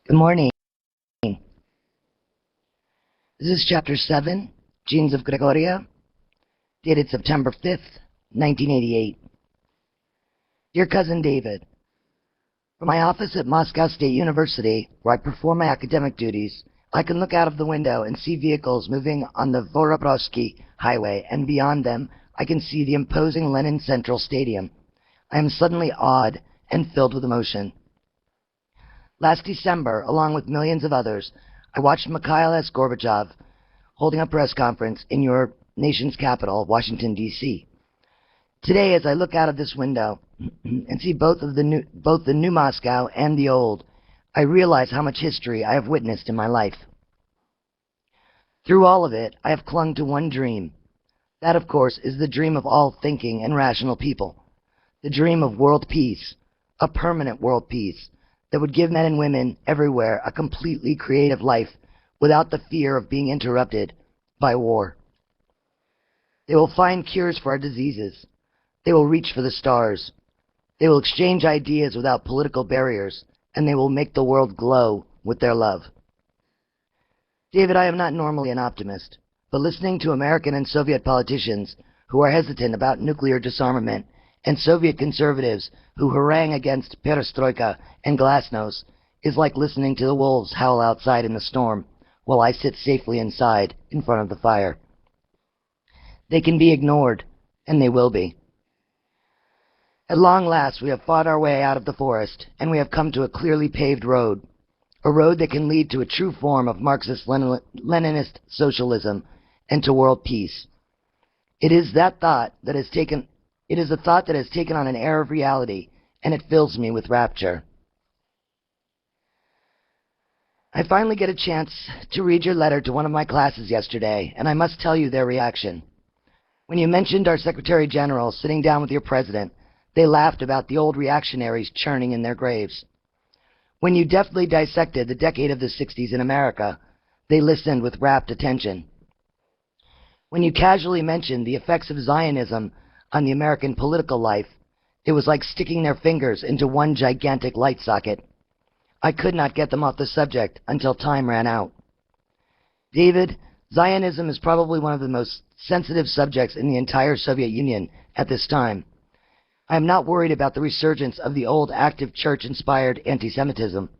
Good morning. This is Chapter 7, Genes of Gregoria, dated September 5th, 1988. Dear Cousin David, from my office at Moscow State University, where I perform my academic duties, I can look out of the window and see vehicles moving on the Vorobrovsky Highway, and beyond them, I can see the imposing Lenin Central Stadium. I am suddenly awed and filled with emotion. Last December, along with millions of others, I watched Mikhail S. Gorbachev holding a press conference in your nation's capital, Washington, D.C. Today, as I look out of this window and see both the new Moscow and the old, I realize how much history I have witnessed in my life. Through all of it, I have clung to one dream. That, of course, is the dream of all thinking and rational people. The dream of world peace, a permanent world peace, that would give men and women everywhere a completely creative life without the fear of being interrupted by war. They will find cures for our diseases. They will reach for the stars. They will exchange ideas without political barriers, and they will make the world glow with their love. David, I am not normally an optimist, but listening to American and Soviet politicians who are hesitant about nuclear disarmament and Soviet conservatives who harangue against perestroika and glasnost is like listening to the wolves howl outside in the storm while I sit safely inside in front of the fire. They can be ignored, and they will be. At long last, we have fought our way out of the forest, and we have come to a clearly paved road, a road that can lead to a true form of Marxist-Leninist socialism and to world peace. It is a thought that has taken on an air of reality, and it fills me with rapture. I finally get a chance to read your letter to one of my classes yesterday, and I must tell you their reaction. When you mentioned our Secretary General sitting down with your president, they laughed about the old reactionaries churning in their graves. When you deftly dissected the decade of the 60s in America, they listened with rapt attention. When you casually mentioned the effects of Zionism on the American political life, it was like sticking their fingers into one gigantic light socket. I could not get them off the subject until time ran out. David, Zionism is probably one of the most sensitive subjects in the entire Soviet Union at this time. I am not worried about the resurgence of the old active church-inspired anti-Semitism.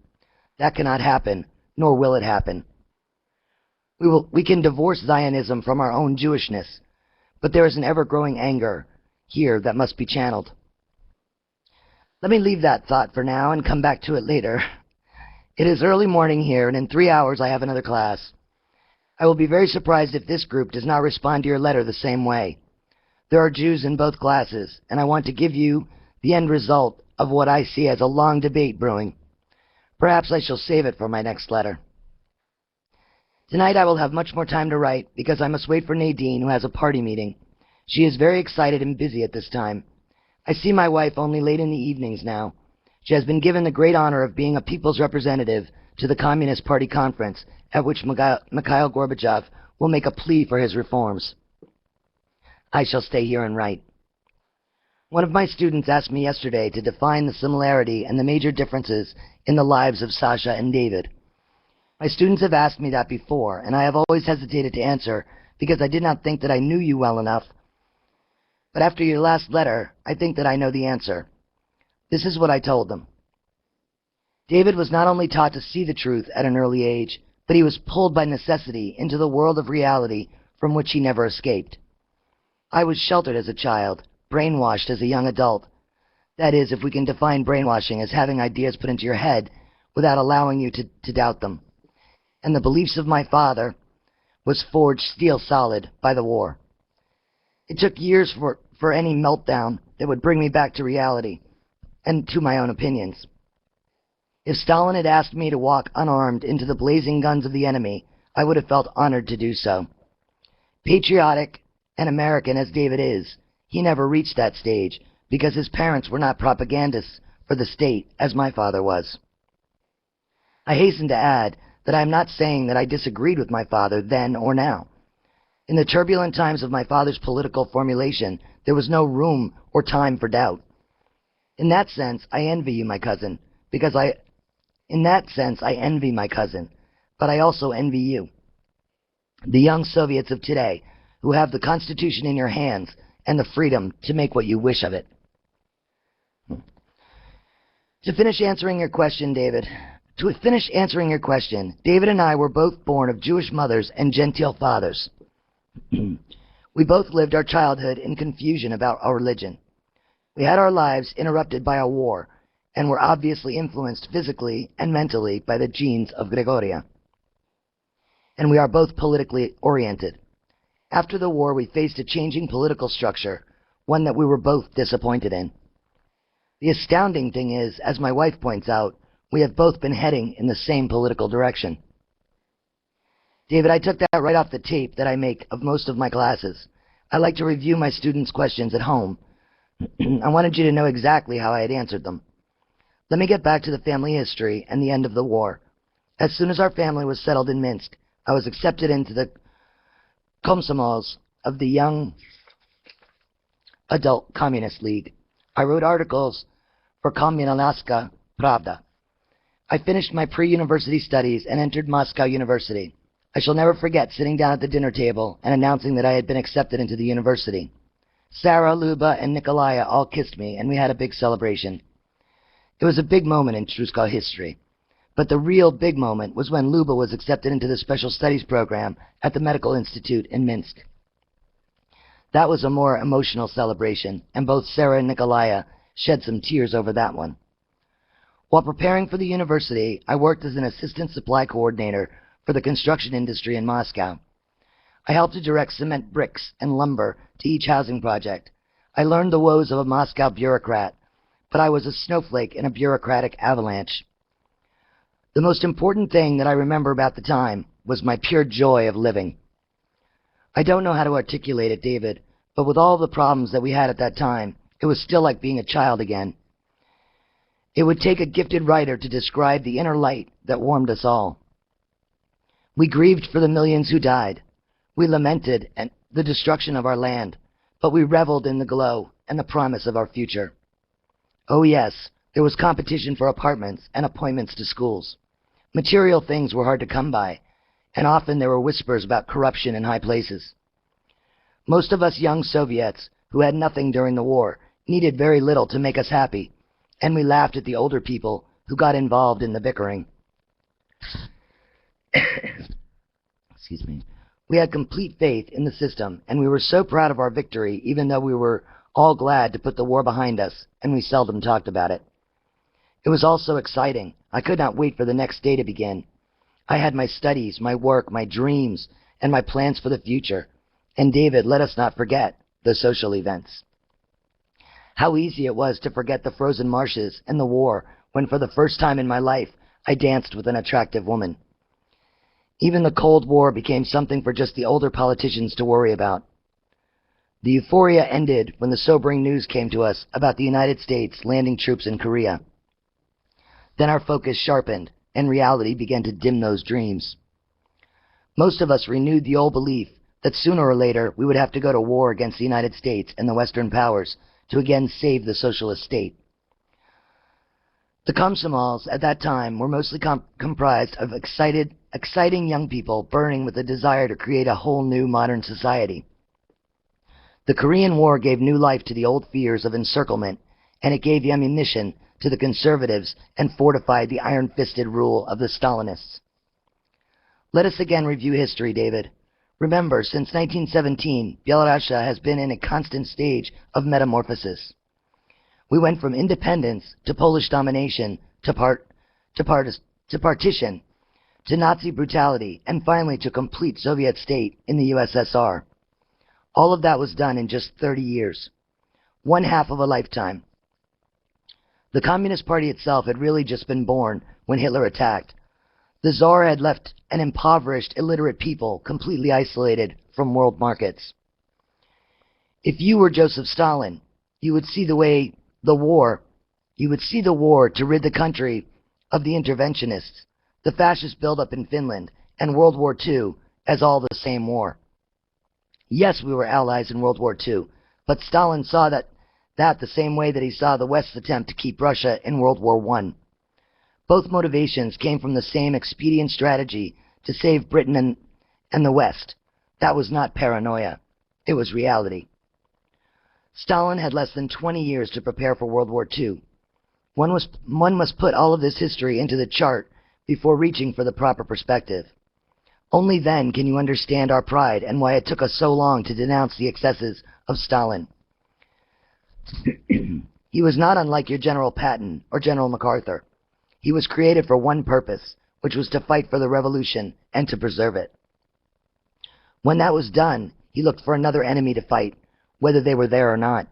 That cannot happen, nor will it happen. We can divorce Zionism from our own Jewishness, but there is an ever-growing anger here that must be channeled. Let me leave that thought for now and come back to it later. It is early morning here, and in 3 hours I have another class. I will be very surprised if this group does not respond to your letter the same way. There are Jews in both classes, and I want to give you the end result of what I see as a long debate brewing. Perhaps I shall save it for my next letter. Tonight I will have much more time to write, because I must wait for Nadine, who has a party meeting. She is very excited and busy at this time. I see my wife only late in the evenings now. She has been given the great honor of being a people's representative to the Communist Party conference, at which Mikhail Gorbachev will make a plea for his reforms. I shall stay here and write. One of my students asked me yesterday to define the similarity and the major differences in the lives of Sasha and David. My students have asked me that before, and I have always hesitated to answer because I did not think that I knew you well enough. But after your last letter, I think that I know the answer. This is what I told them. David was not only taught to see the truth at an early age, but he was pulled by necessity into the world of reality from which he never escaped. I was sheltered as a child, brainwashed as a young adult. That is, if we can define brainwashing as having ideas put into your head without allowing you to doubt them. And the beliefs of my father was forged steel solid by the war. It took years for any meltdown that would bring me back to reality and to my own opinions. If Stalin had asked me to walk unarmed into the blazing guns of the enemy, I would have felt honored to do so. Patriotic and American as David is, he never reached that stage because his parents were not propagandists for the state as my father was. I hasten to add that I am not saying that I disagreed with my father then or now. In the turbulent times of my father's political formulation, there was no room or time for doubt. In that sense, I envy you, my cousin, because In that sense, I envy my cousin, but I also envy you, the young Soviets of today, who have the Constitution in your hands and the freedom to make what you wish of it. To finish answering your question, David and I were both born of Jewish mothers and genteel fathers. We both lived our childhood in confusion about our religion. We had our lives interrupted by a war, and were obviously influenced physically and mentally by the genes of Gregoria. And we are both politically oriented. After the war, we faced a changing political structure, one that we were both disappointed in. The astounding thing is, as my wife points out, we have both been heading in the same political direction. David, I took that right off the tape that I make of most of my classes. I like to review my students' questions at home. I wanted you to know exactly how I had answered them. Let me get back to the family history and the end of the war. As soon as our family was settled in Minsk, I was accepted into the Komsomols of the Young Adult Communist League. I wrote articles for Komsomolska Pravda. I finished my pre-university studies and entered Moscow University. I shall never forget sitting down at the dinner table and announcing that I had been accepted into the university. Sarah, Luba, and Nikolaya all kissed me, and we had a big celebration. It was a big moment in Truskoff history. But the real big moment was when Luba was accepted into the special studies program at the Medical Institute in Minsk. That was a more emotional celebration, and both Sarah and Nikolaya shed some tears over that one. While preparing for the university, I worked as an assistant supply coordinator for the construction industry in Moscow. I helped to direct cement bricks and lumber to each housing project. I learned the woes of a Moscow bureaucrat, but I was a snowflake in a bureaucratic avalanche. The most important thing that I remember about the time was my pure joy of living. I don't know how to articulate it, David, but with all the problems that we had at that time, it was still like being a child again. It would take a gifted writer to describe the inner light that warmed us all. We grieved for the millions who died. We lamented the destruction of our land, but we reveled in the glow and the promise of our future. Oh yes, there was competition for apartments and appointments to schools. Material things were hard to come by, and often there were whispers about corruption in high places. Most of us young Soviets, who had nothing during the war, needed very little to make us happy, and we laughed at the older people who got involved in the bickering. Excuse me. We had complete faith in the system, and we were so proud of our victory, even though we were all glad to put the war behind us, and we seldom talked about it. It was all so exciting. I could not wait for the next day to begin. I had my studies, my work, my dreams, and my plans for the future. And David, let us not forget the social events. How easy it was to forget the frozen marshes and the war when for the first time in my life I danced with an attractive woman. Even the Cold War became something for just the older politicians to worry about. The euphoria ended when the sobering news came to us about the United States landing troops in Korea. Then our focus sharpened, and reality began to dim those dreams. Most of us renewed the old belief that sooner or later we would have to go to war against the United States and the Western powers to again save the socialist state. The Komsomols at that time were mostly comprised of exciting young people burning with a desire to create a whole new modern society. The Korean War gave new life to the old fears of encirclement, and it gave ammunition to the conservatives and fortified the iron-fisted rule of the Stalinists. Let us again review history, David. Remember, since 1917, Belarusia has been in a constant stage of metamorphosis. We went from independence to Polish domination to partition to Nazi brutality and finally to complete Soviet state in the USSR. All of that was done in just 30 years, one half of a lifetime. The Communist Party itself had really just been born when Hitler attacked. The Tsar had left an impoverished, illiterate people completely isolated from world markets. If you were Joseph Stalin, you would see the war to rid the country of the interventionists, the fascist buildup in Finland, and World War II as all the same war. Yes, we were allies in World War II, but Stalin saw that the same way that he saw the West's attempt to keep Russia in World War I. Both motivations came from the same expedient strategy to save Britain and the West. That was not paranoia. It was reality. Stalin had less than 20 years to prepare for World War II. One must put all of this history into the chart before reaching for the proper perspective. Only then can you understand our pride and why it took us so long to denounce the excesses of Stalin. He was not unlike your General Patton or General MacArthur. He was created for one purpose, which was to fight for the revolution and to preserve it. When that was done, he looked for another enemy to fight, whether they were there or not.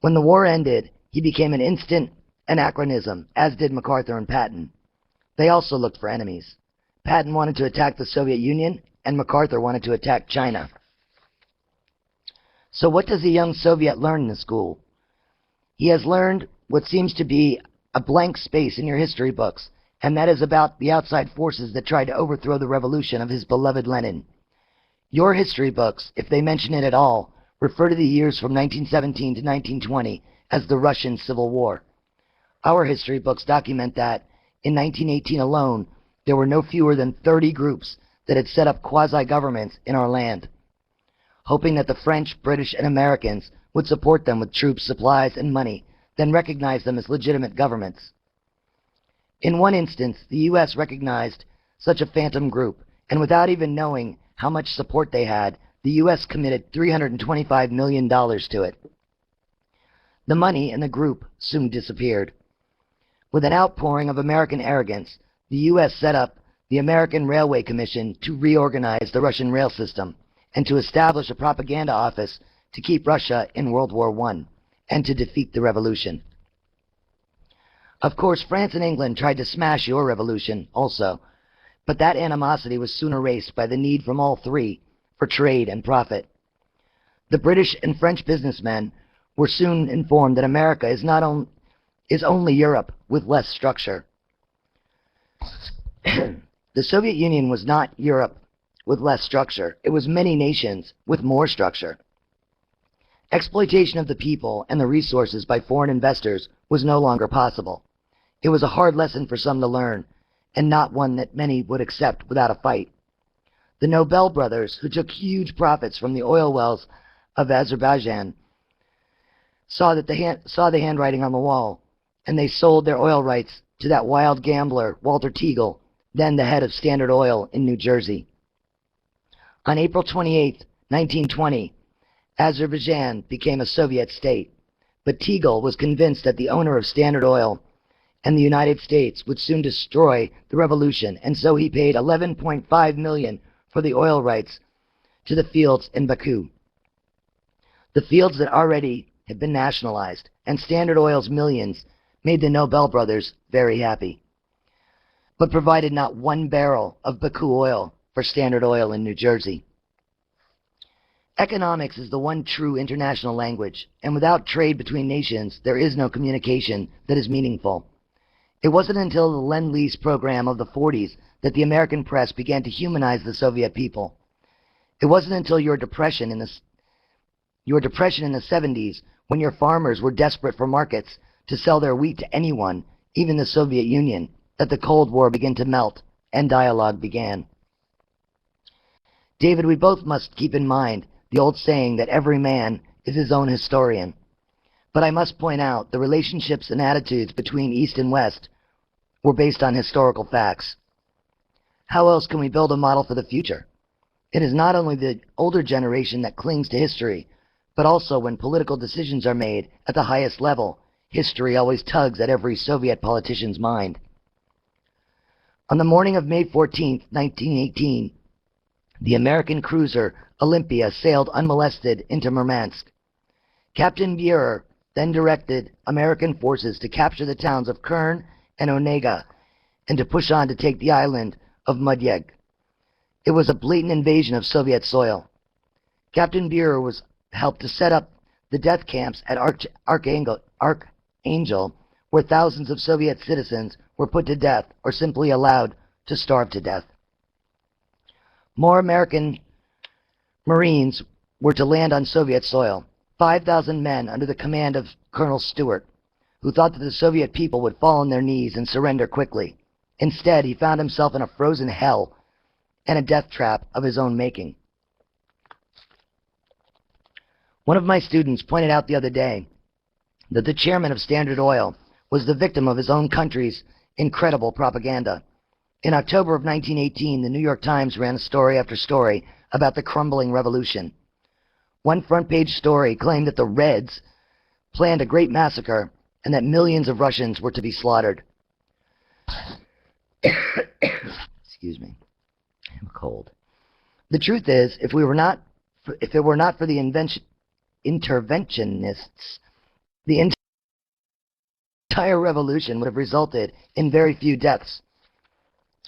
When the war ended, he became an instant anachronism, as did MacArthur and Patton. They also looked for enemies. Patton wanted to attack the Soviet Union, and MacArthur wanted to attack China. So what does a young Soviet learn in the school? He has learned what seems to be a blank space in your history books, and that is about the outside forces that tried to overthrow the revolution of his beloved Lenin. Your history books, if they mention it at all, refer to the years from 1917 to 1920 as the Russian Civil War. Our history books document that, in 1918 alone, there were no fewer than 30 groups that had set up quasi-governments in our land, hoping that the French, British, and Americans would support them with troops, supplies, and money, then recognize them as legitimate governments. In one instance, the U.S. recognized such a phantom group, and without even knowing how much support they had, the U.S. committed $325 million to it. The money and the group soon disappeared. With an outpouring of American arrogance, the U.S. set up the American Railway Commission to reorganize the Russian rail system and to establish a propaganda office to keep Russia in World War I and to defeat the revolution. Of course, France and England tried to smash your revolution also, but that animosity was soon erased by the need from all three for trade and profit. The British and French businessmen were soon informed that America is only Europe with less structure. The Soviet Union was not Europe with less structure. It was many nations with more structure. Exploitation of the people and the resources by foreign investors was no longer possible. It was a hard lesson for some to learn, and not one that many would accept without a fight. The Nobel brothers, who took huge profits from the oil wells of Azerbaijan, saw the handwriting on the wall, and they sold their oil rights to that wild gambler, Walter Teagle, then the head of Standard Oil in New Jersey. On April 28, 1920, Azerbaijan became a Soviet state, but Teagle was convinced that the owner of Standard Oil and the United States would soon destroy the revolution, and so he paid $11.5 million for the oil rights to the fields in Baku. The fields that already had been nationalized, and Standard Oil's millions made the Nobel brothers very happy, but provided not one barrel of Baku oil for Standard Oil in New Jersey. Economics is the one true international language, and without trade between nations, there is no communication that is meaningful. It wasn't until the Lend-Lease program of the 40s that the American press began to humanize the Soviet people. It wasn't until your depression in the 70s, when your farmers were desperate for markets to sell their wheat to anyone, even the Soviet Union, that the Cold War began to melt and dialogue began. David, we both must keep in mind the old saying that every man is his own historian. But I must point out the relationships and attitudes between East and West were based on historical facts. How else can we build a model for the future? It is not only the older generation that clings to history, but also when political decisions are made at the highest level, history always tugs at every Soviet politician's mind. On the morning of May 14, 1918, the American cruiser Olympia sailed unmolested into Murmansk. Captain Buer then directed American forces to capture the towns of Kern and Onega and to push on to take the island of Mudyeg. It was a blatant invasion of Soviet soil. Captain Buer was helped to set up the death camps at Archangel, where thousands of Soviet citizens were put to death or simply allowed to starve to death. More American Marines were to land on Soviet soil, 5,000 men under the command of Colonel Stewart. who thought that the Soviet people would fall on their knees and surrender quickly. Instead, he found himself in a frozen hell and a death trap of his own making. One of my students pointed out the other day that the chairman of Standard Oil was the victim of his own country's incredible propaganda. In October of 1918, the New York Times ran story after story about the crumbling revolution. One front-page story claimed that the Reds planned a great massacre and that millions of Russians were to be slaughtered. Excuse me. I have a cold. The truth is, if it were not for the interventionists, the entire revolution would have resulted in very few deaths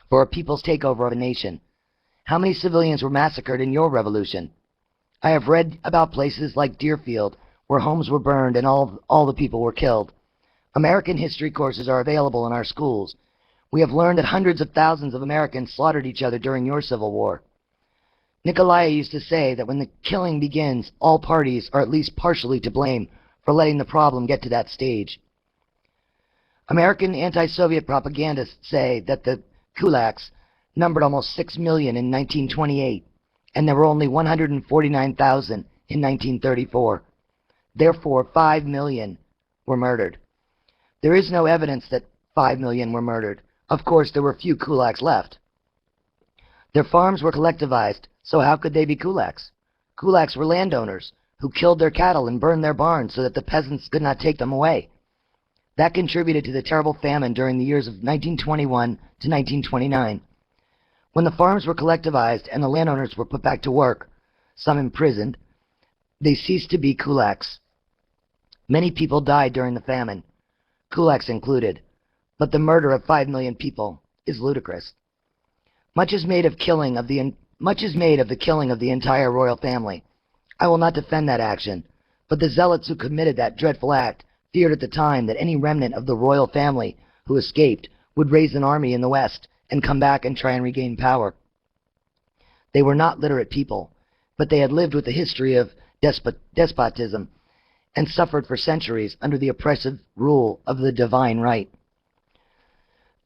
for a people's takeover of a nation. How many civilians were massacred in your revolution? I have read about places like Deerfield, where homes were burned and all the people were killed. American history courses are available in our schools. We have learned that hundreds of thousands of Americans slaughtered each other during your Civil War. Nikolai used to say that when the killing begins, all parties are at least partially to blame for letting the problem get to that stage. American anti-Soviet propagandists say that the kulaks numbered almost 6 million in 1928, and there were only 149,000 in 1934. Therefore, 5 million were murdered. There is no evidence that 5 million were murdered. Of course, there were few kulaks left. Their farms were collectivized, so how could they be kulaks? Kulaks were landowners who killed their cattle and burned their barns so that the peasants could not take them away. That contributed to the terrible famine during the years of 1921 to 1929. When the farms were collectivized and the landowners were put back to work, some imprisoned, they ceased to be kulaks. Many people died during the famine, kulaks included, but the murder of 5 million people is ludicrous. Much is made of the killing of the entire royal family. I will not defend that action, but the zealots who committed that dreadful act feared at the time that any remnant of the royal family who escaped would raise an army in the West and come back and try and regain power. They were not literate people, but they had lived with the history of despotism and suffered for centuries under the oppressive rule of the divine right.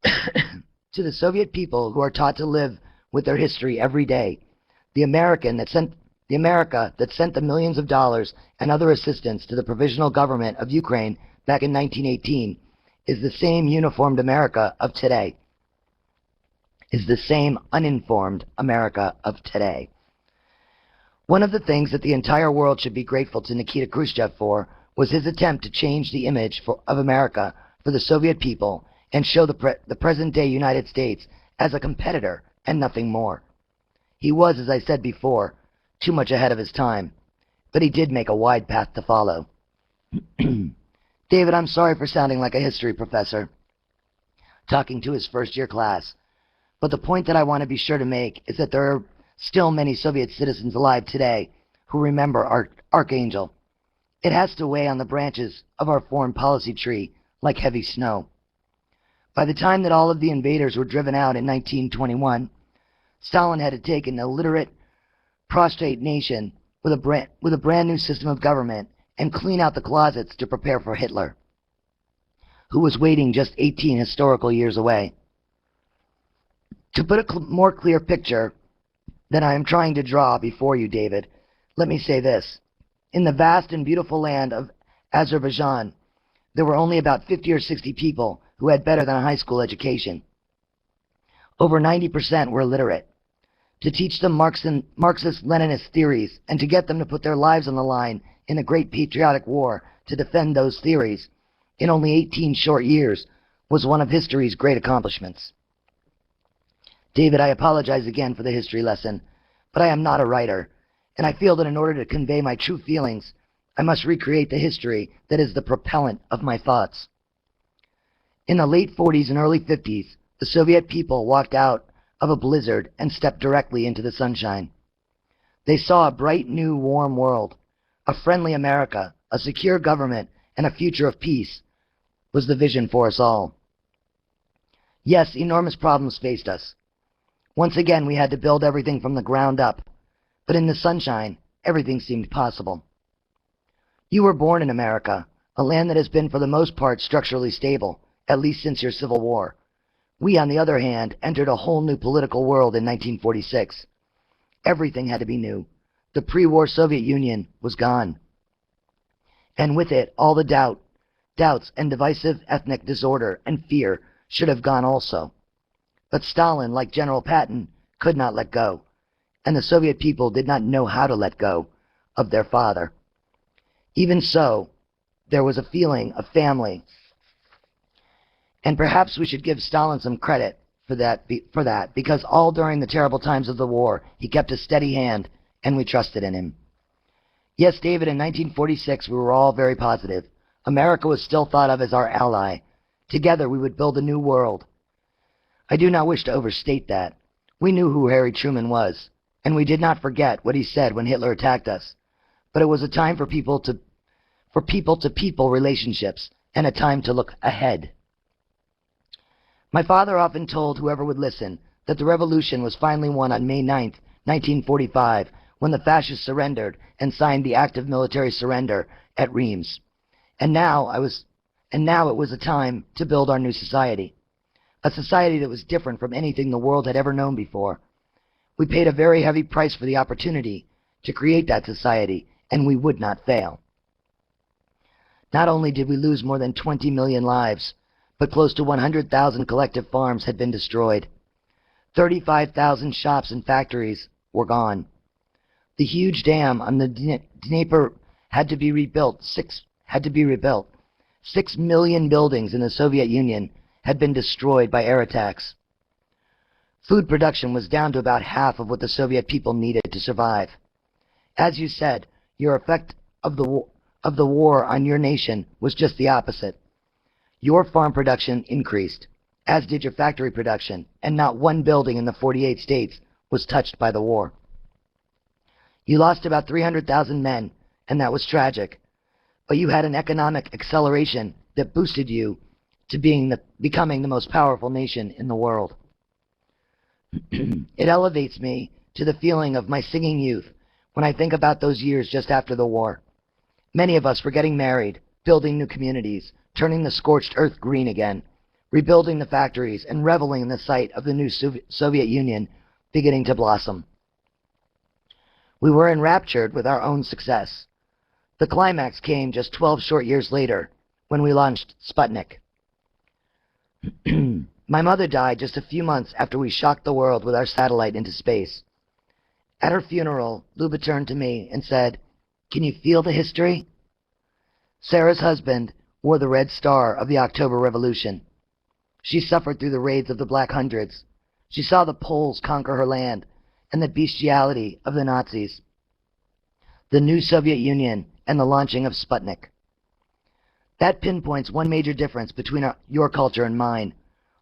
To the Soviet people who are taught to live with their history every day, the America that sent the millions of dollars and other assistance to the provisional government of Ukraine back in 1918 is the same uniformed America of today. Is the same uninformed America of today. One of the things that the entire world should be grateful to Nikita Khrushchev for was his attempt to change the image of America for the Soviet people and show the present-day United States as a competitor and nothing more. He was, as I said before, too much ahead of his time, but he did make a wide path to follow. David, I'm sorry for sounding like a history professor talking to his first-year class, but the point that I want to be sure to make is that there are still many Soviet citizens alive today who remember our Archangel. It has to weigh on the branches of our foreign policy tree like heavy snow. By the time that all of the invaders were driven out in 1921, Stalin had taken a illiterate, prostrate nation with a brand new system of government and clean out the closets to prepare for Hitler, who was waiting just 18 historical years away. To put a more clear picture than I am trying to draw before you, David, let me say this. In the vast and beautiful land of Azerbaijan, there were only about 50 or 60 people who had better than a high school education. Over 90% were illiterate. To teach them Marxist-Leninist theories and to get them to put their lives on the line in a great patriotic war to defend those theories in only 18 short years was one of history's great accomplishments. David, I apologize again for the history lesson, but I am not a writer, and I feel that in order to convey my true feelings, I must recreate the history that is the propellant of my thoughts. In the late 40s and early 50s, the Soviet people walked out of a blizzard and stepped directly into the sunshine. They saw a bright, new, warm world. A friendly America, a secure government, and a future of peace was the vision for us all. Yes, enormous problems faced us. Once again, we had to build everything from the ground up. But in the sunshine, everything seemed possible. You were born in America, a land that has been for the most part structurally stable, at least since your Civil War. We, on the other hand, entered a whole new political world in 1946. Everything had to be new. The pre-war Soviet Union was gone. And with it, all the doubts, and divisive ethnic disorder and fear should have gone also. But Stalin, like General Patton, could not let go, and the Soviet people did not know how to let go of their father. Even so, there was a feeling of family, and perhaps we should give Stalin some credit for that, because all during the terrible times of the war, he kept a steady hand, and we trusted in him. Yes, David, in 1946, we were all very positive. America was still thought of as our ally. Together, we would build a new world. I do not wish to overstate that. We knew who Harry Truman was, and we did not forget what he said when Hitler attacked us. But it was a time for people-to-people relationships, and a time to look ahead. My father often told whoever would listen that the revolution was finally won on May 9th, 1945, when the fascists surrendered and signed the act of military surrender at Reims. And now it was a time to build our new society, a society that was different from anything the world had ever known before. We paid a very heavy price for the opportunity to create that society, and we would not fail. Not only did we lose more than 20 million lives, but close to 100,000 collective farms had been destroyed. 35,000 shops and factories were gone. The huge dam on the Dnieper had to be rebuilt. 6 million buildings in the Soviet Union had been destroyed by air attacks. Food production was down to about half of what the Soviet people needed to survive. As you said, your effect of the war on your nation was just the opposite. Your farm production increased, as did your factory production, and not one building in the 48 states was touched by the war. You lost about 300,000 men, and that was tragic. But you had an economic acceleration that boosted you to becoming the most powerful nation in the world. It elevates me to the feeling of my singing youth when I think about those years just after the war. Many of us were getting married, building new communities, turning the scorched earth green again, rebuilding the factories, and reveling in the sight of the new Soviet Union beginning to blossom. We were enraptured with our own success. The climax came just 12 short years later, when we launched Sputnik. My mother died just a few months after we shocked the world with our satellite into space. At her funeral, Luba turned to me and said, "Can you feel the history?" Sarah's husband wore the red star of the October Revolution. She suffered through the raids of the Black Hundreds. She saw the Poles conquer her land and the bestiality of the Nazis, the new Soviet Union, and the launching of Sputnik. That pinpoints one major difference between your culture and mine.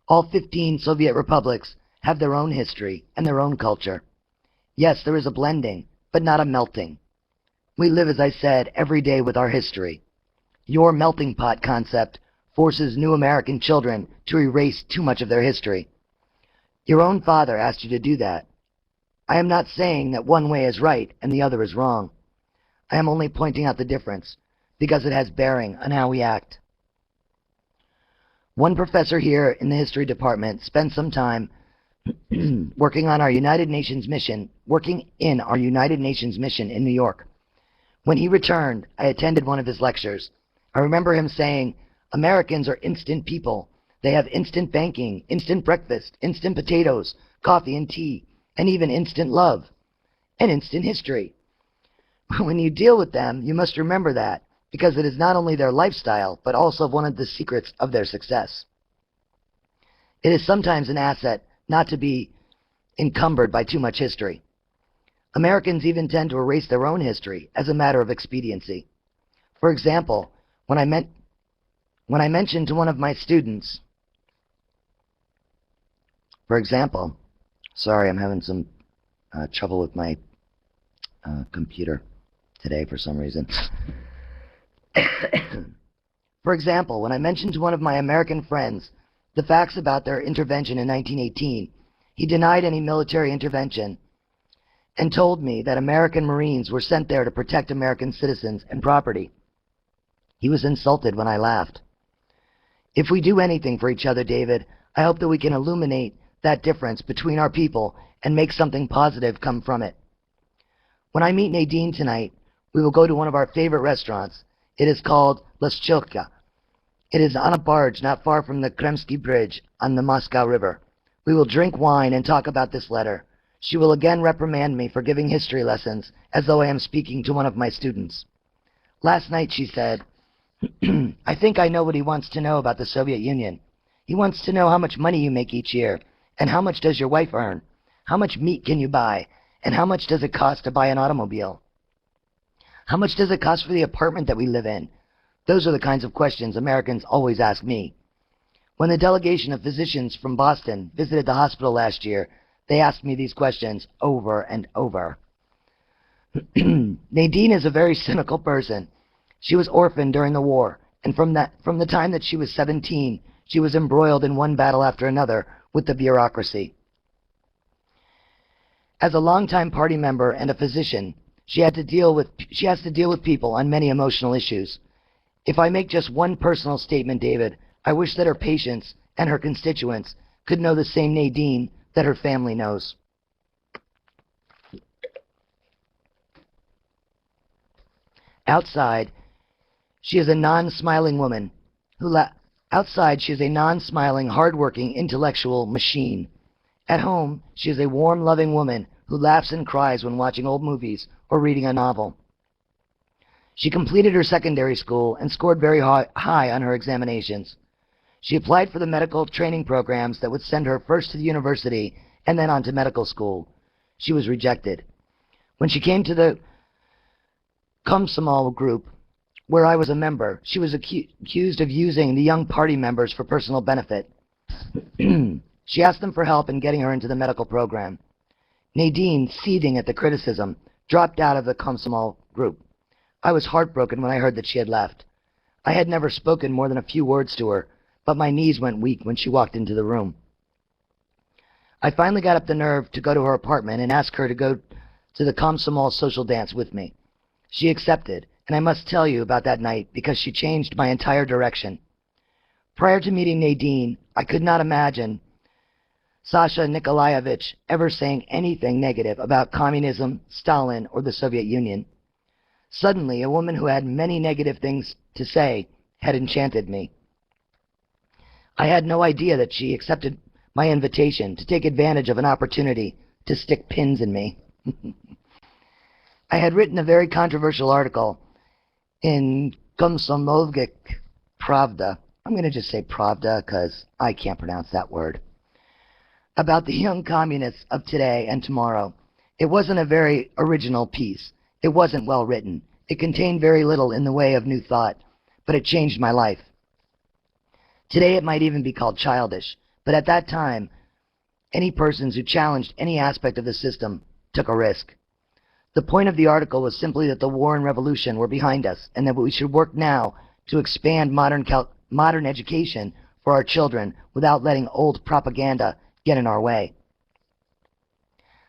All 15 Soviet republics have their own history and their own culture. Yes, there is a blending, but not a melting. We live, as I said, every day with our history. Your melting pot concept forces new American children to erase too much of their history. Your own father asked you to do that. I am not saying that one way is right and the other is wrong. I am only pointing out the difference, because it has bearing on how we act. One professor here in the history department spent some time working in our United Nations mission in New York. When he returned, I attended one of his lectures. I remember him saying, "Americans are instant people. They have instant banking, instant breakfast, instant potatoes, coffee and tea, and even instant love, and instant history." When you deal with them, you must remember that, because it is not only their lifestyle, but also one of the secrets of their success. It is sometimes an asset not to be encumbered by too much history. Americans even tend to erase their own history as a matter of expediency. For example, when I mentioned to one of my students, sorry, I'm having some trouble with my computer today for some reason. For example, when I mentioned to one of my American friends the facts about their intervention in 1918, he denied any military intervention and told me that American Marines were sent there to protect American citizens and property. He was insulted when I laughed. If we do anything for each other, David, I hope that we can illuminate that difference between our people and make something positive come from it. When I meet Nadine tonight, we will go to one of our favorite restaurants. It is called Laschilka. It is on a barge not far from the Kremsky Bridge on the Moscow River. We will drink wine and talk about this letter. She will again reprimand me for giving history lessons as though I am speaking to one of my students. Last night she said, I think I know what he wants to know about the Soviet Union. He wants to know how much money you make each year, and how much does your wife earn? How much meat can you buy, and how much does it cost to buy an automobile? How much does it cost for the apartment that we live in? Those are the kinds of questions Americans always ask me. When the delegation of physicians from Boston visited the hospital last year, they asked me these questions over and over. Nadine is a very cynical person. She was orphaned during the war, and from the time that she was 17, she was embroiled in one battle after another with the bureaucracy. As a longtime party member and a physician, she has to deal with people on many emotional issues. If I make just one personal statement, David, I wish that her patients and her constituents could know the same Nadine that her family knows. Outside, she is a non-smiling woman Outside, she is a non-smiling, hard-working, intellectual machine. At home, she is a warm, loving woman who laughs and cries when watching old movies or reading a novel. She completed her secondary school and scored very high on her examinations. She applied for the medical training programs that would send her first to the university and then on to medical school. She was rejected. When she came to the Komsomol group, where I was a member, she was accused of using the young party members for personal benefit. She asked them for help in getting her into the medical program. Nadine, seething at the criticism, dropped out of the Komsomol group. I was heartbroken when I heard that she had left. I had never spoken more than a few words to her, but my knees went weak when she walked into the room. I finally got up the nerve to go to her apartment and ask her to go to the Komsomol social dance with me. She accepted, and I must tell you about that night because she changed my entire direction. Prior to meeting Nadine, I could not imagine Sasha Nikolaevich ever saying anything negative about communism, Stalin, or the Soviet Union. Suddenly, a woman who had many negative things to say had enchanted me. I had no idea that she accepted my invitation to take advantage of an opportunity to stick pins in me. I had written a very controversial article in Komsomolsk Pravda. I'm going to just say Pravda because I can't pronounce that word. About the young communists of today and tomorrow. It wasn't a very original piece. It wasn't well written. It contained very little in the way of new thought, but it changed my life. Today it might even be called childish, but at that time, any persons who challenged any aspect of the system took a risk. The point of the article was simply that the war and revolution were behind us, and that we should work now to expand modern education for our children without letting old propaganda get in our way.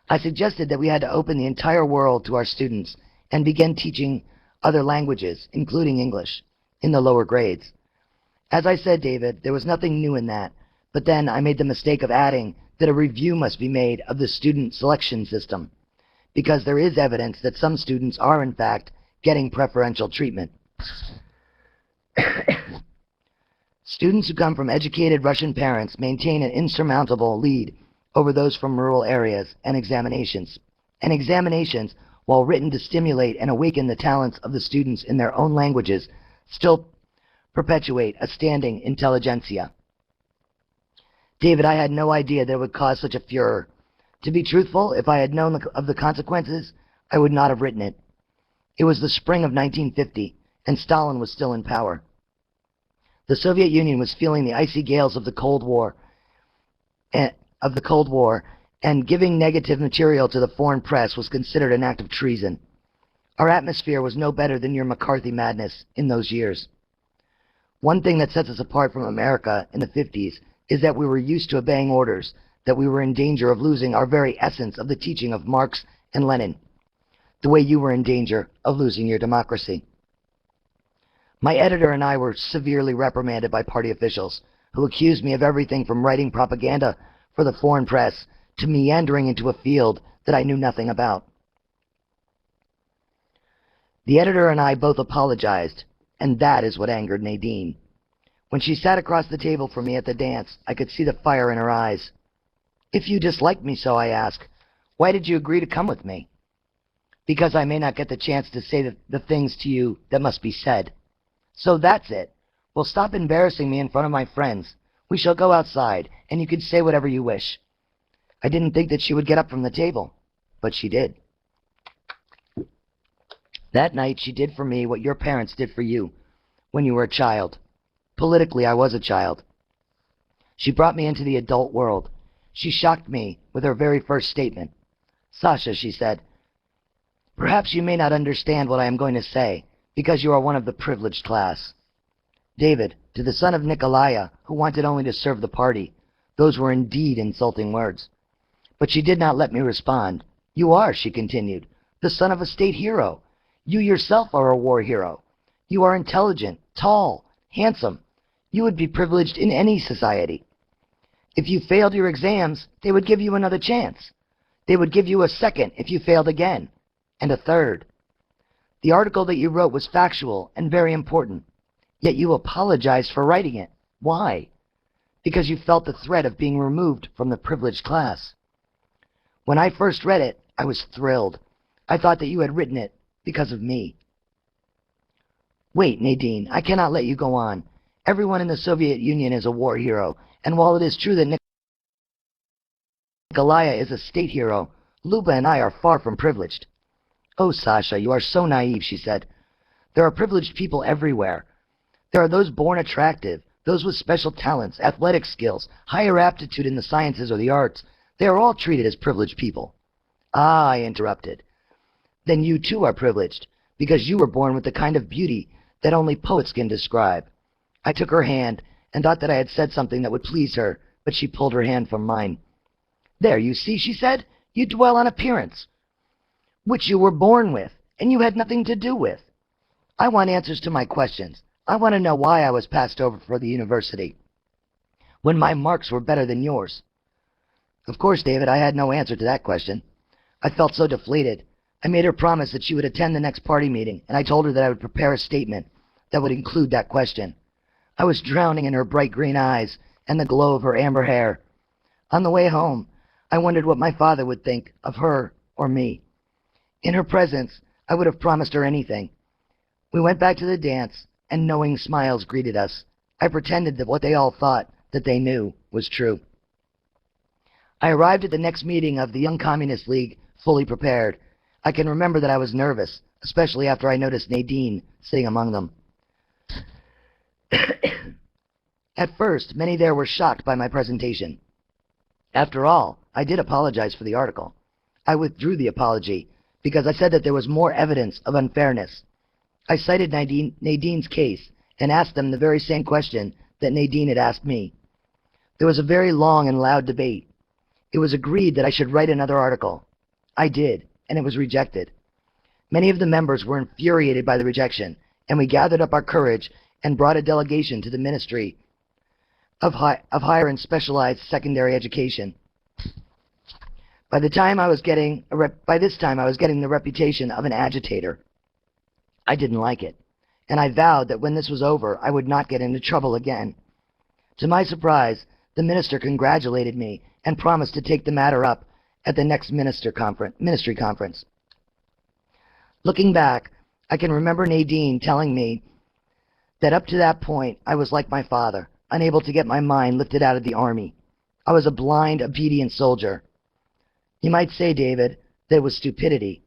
I suggested that we had to open the entire world to our students and begin teaching other languages, including English, in the lower grades. As I said, David, there was nothing new in that, but then I made the mistake of adding that a review must be made of the student selection system, because there is evidence that some students are, in fact, getting preferential treatment. Students who come from educated Russian parents maintain an insurmountable lead over those from rural areas and examinations, while written to stimulate and awaken the talents of the students in their own languages, still perpetuate a standing intelligentsia. David, I had no idea that it would cause such a furor. To be truthful, if I had known of the consequences, I would not have written it. It was the spring of 1950, and Stalin was still in power. The Soviet Union was feeling the icy gales of the Cold War, and giving negative material to the foreign press was considered an act of treason. Our atmosphere was no better than your McCarthy madness in those years. One thing that sets us apart from America in the 50s is that we were used to obeying orders, that we were in danger of losing our very essence of the teaching of Marx and Lenin, the way you were in danger of losing your democracy. My editor and I were severely reprimanded by party officials, who accused me of everything from writing propaganda for the foreign press to meandering into a field that I knew nothing about. The editor and I both apologized, and that is what angered Nadine. When she sat across the table from me at the dance, I could see the fire in her eyes. "If you dislike me so," I asked, "why did you agree to come with me?" "Because I may not get the chance to say the things to you that must be said." "So that's it. Well, stop embarrassing me in front of my friends. We shall go outside, and you can say whatever you wish." I didn't think that she would get up from the table, but she did. That night, she did for me what your parents did for you when you were a child. Politically, I was a child. She brought me into the adult world. She shocked me with her very first statement. "Sasha," she said, "perhaps you may not understand what I am going to say, because you are one of the privileged class." David, to the son of Nikolaya, who wanted only to serve the party, those were indeed insulting words. But she did not let me respond. "You are," she continued, "the son of a state hero. You yourself are a war hero. You are intelligent, tall, handsome. You would be privileged in any society. If you failed your exams, they would give you another chance. They would give you a second if you failed again, and a third. The article that you wrote was factual and very important, yet you apologized for writing it. Why? Because you felt the threat of being removed from the privileged class. When I first read it, I was thrilled. I thought that you had written it because of me." "Wait, Nadine, I cannot let you go on. Everyone in the Soviet Union is a war hero, and while it is true that Nikolaya is a state hero, Luba and I are far from privileged." "Oh, Sasha, you are so naive," she said. "There are privileged people everywhere. There are those born attractive, those with special talents, athletic skills, higher aptitude in the sciences or the arts. They are all treated as privileged people." "Ah," I interrupted. "Then you too are privileged, because you were born with the kind of beauty that only poets can describe." I took her hand and thought that I had said something that would please her, but she pulled her hand from mine. "There, you see," she said, "you dwell on appearance, which you were born with, and you had nothing to do with. I want answers to my questions. I want to know why I was passed over for the university, when my marks were better than yours." Of course, David, I had no answer to that question. I felt so deflated. I made her promise that she would attend the next party meeting, and I told her that I would prepare a statement that would include that question. I was drowning in her bright green eyes and the glow of her amber hair. On the way home, I wondered what my father would think of her or me. In her presence, I would have promised her anything. We went back to the dance, and knowing smiles greeted us. I pretended that what they all thought that they knew was true. I arrived at the next meeting of the Young Communist League fully prepared. I can remember that I was nervous, especially after I noticed Nadine sitting among them. At first, many there were shocked by my presentation. After all, I did apologize for the article. I withdrew the apology because I said that there was more evidence of unfairness. I cited Nadine's case and asked them the very same question that Nadine had asked me. There was a very long and loud debate. It was agreed that I should write another article. I did, and it was rejected. Many of the members were infuriated by the rejection, and we gathered up our courage and brought a delegation to the Ministry of Higher and Specialized Secondary Education. By this time, I was getting the reputation of an agitator. I didn't like it, and I vowed that when this was over, I would not get into trouble again. To my surprise, the minister congratulated me and promised to take the matter up at the next ministry conference. Looking back, I can remember Nadine telling me that up to that point, I was like my father, unable to get my mind lifted out of the army. I was a blind, obedient soldier. You might say, David, that it was stupidity,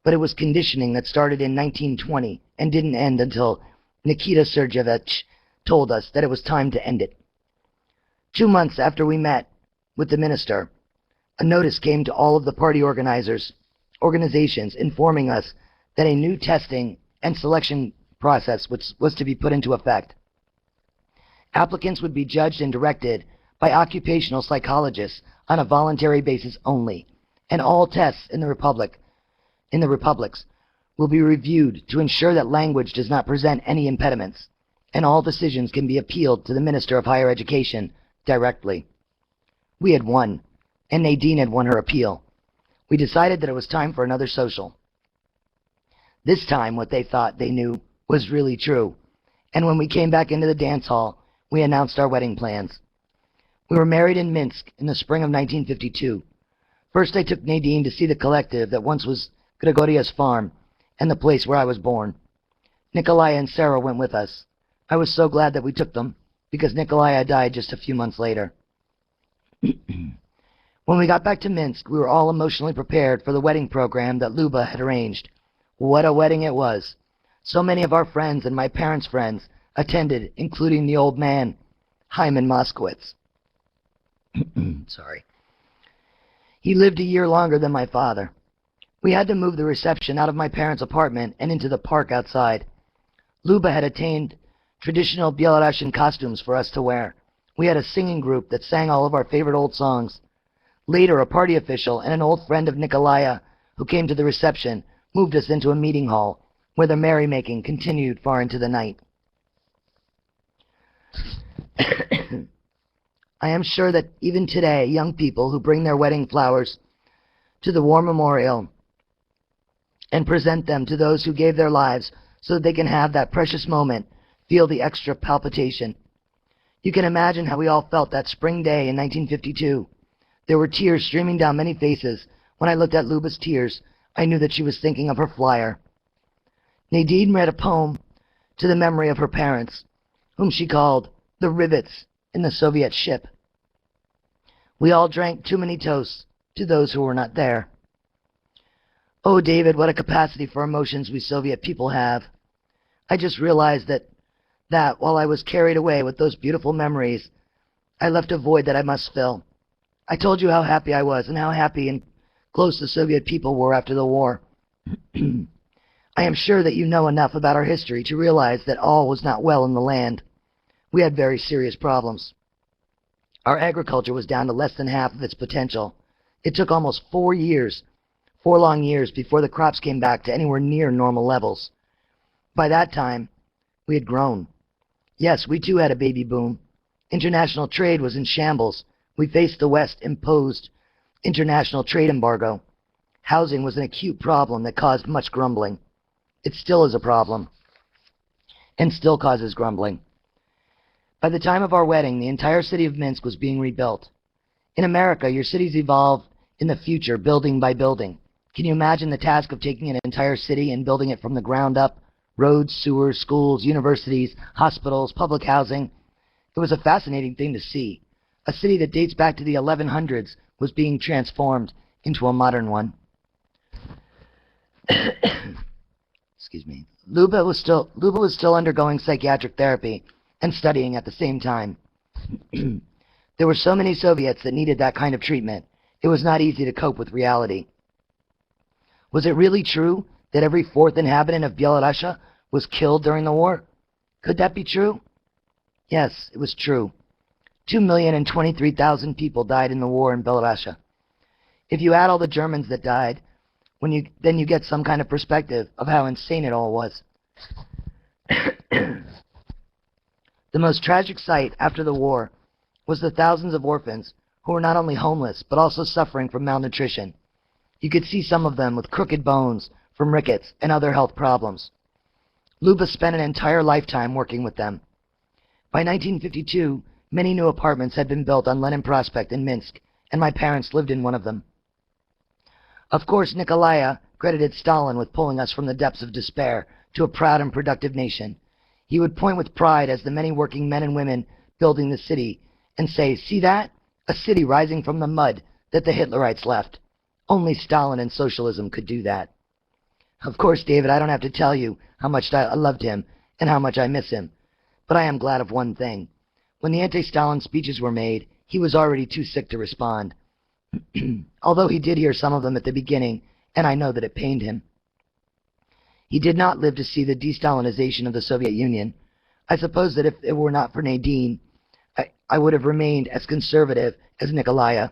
but it was conditioning that started in 1920 and didn't end until Nikita Sergeyevich told us that it was time to end it. 2 months after we met with the minister, a notice came to all of the party organizations informing us that a new testing and selection process was to be put into effect. Applicants would be judged and directed by occupational psychologists on a voluntary basis only, and all tests in the republics will be reviewed to ensure that language does not present any impediments, and all decisions can be appealed to the Minister of Higher Education directly. We had won, and Nadine had won her appeal. We decided that it was time for another social. This time, what they thought they knew was really true, and when we came back into the dance hall, we announced our wedding plans. We were married in Minsk in the spring of 1952. First, I took Nadine to see the collective that once was Gregoria's farm and the place where I was born. Nikolaya and Sarah went with us. I was so glad that we took them, because Nikolaya died just a few months later. When we got back to Minsk, we were all emotionally prepared for the wedding program that Luba had arranged. What a wedding it was. So many of our friends and my parents' friends attended, including the old man, Hyman Moskowitz. Sorry. He lived a year longer than my father. We had to move the reception out of my parents' apartment and into the park outside. Luba had attained traditional Belarusian costumes for us to wear. We had a singing group that sang all of our favorite old songs. Later, a party official and an old friend of Nikolaya, who came to the reception, moved us into a meeting hall, where the merrymaking continued far into the night. I am sure that even today, young people who bring their wedding flowers to the war memorial and present them to those who gave their lives so that they can have that precious moment, feel the extra palpitation. You can imagine how we all felt that spring day in 1952. There were tears streaming down many faces. When I looked at Luba's tears, I knew that she was thinking of her flyer. Nadine read a poem to the memory of her parents, whom she called the rivets in the Soviet ship. We all drank too many toasts to those who were not there. Oh, David, what a capacity for emotions we Soviet people have. I just realized that while I was carried away with those beautiful memories, I left a void that I must fill. I told you how happy I was and how happy and close the Soviet people were after the war. I am sure that you know enough about our history to realize that all was not well in the land. We had very serious problems. Our agriculture was down to less than half of its potential. It took almost 4 long years before the crops came back to anywhere near normal levels. By that time, we had grown. Yes, we too had a baby boom. International trade was in shambles. We faced the West-imposed international trade embargo. Housing was an acute problem that caused much grumbling. It still is a problem, and still causes grumbling. By the time of our wedding, the entire city of Minsk was being rebuilt. In America, your cities evolve in the future, building by building. Can you imagine the task of taking an entire city and building it from the ground up? Roads, sewers, schools, universities, hospitals, public housing. It was a fascinating thing to see. A city that dates back to the 1100s was being transformed into a modern one. Excuse me. Luba was still undergoing psychiatric therapy and studying at the same time. There were so many Soviets that needed that kind of treatment. It was not easy to cope with reality. Was it really true that every fourth inhabitant of Belarusia was killed during the war? Could that be true? Yes, it was true. 2,023,000 people died in the war in Belarusia. If you add all the Germans that died, then you get some kind of perspective of how insane it all was. The most tragic sight after the war was the thousands of orphans who were not only homeless, but also suffering from malnutrition. You could see some of them with crooked bones from rickets and other health problems. Luba spent an entire lifetime working with them. By 1952, many new apartments had been built on Lenin Prospect in Minsk, and my parents lived in one of them. Of course, Nikolaya credited Stalin with pulling us from the depths of despair to a proud and productive nation. He would point with pride as the many working men and women building the city and say, "See that? A city rising from the mud that the Hitlerites left. Only Stalin and socialism could do that." Of course, David, I don't have to tell you how much I loved him and how much I miss him. But I am glad of one thing. When the anti-Stalin speeches were made, he was already too sick to respond. Although he did hear some of them at the beginning, and I know that it pained him. He did not live to see the de-Stalinization of the Soviet Union. I suppose that if it were not for Nadine, I would have remained as conservative as Nikolaya.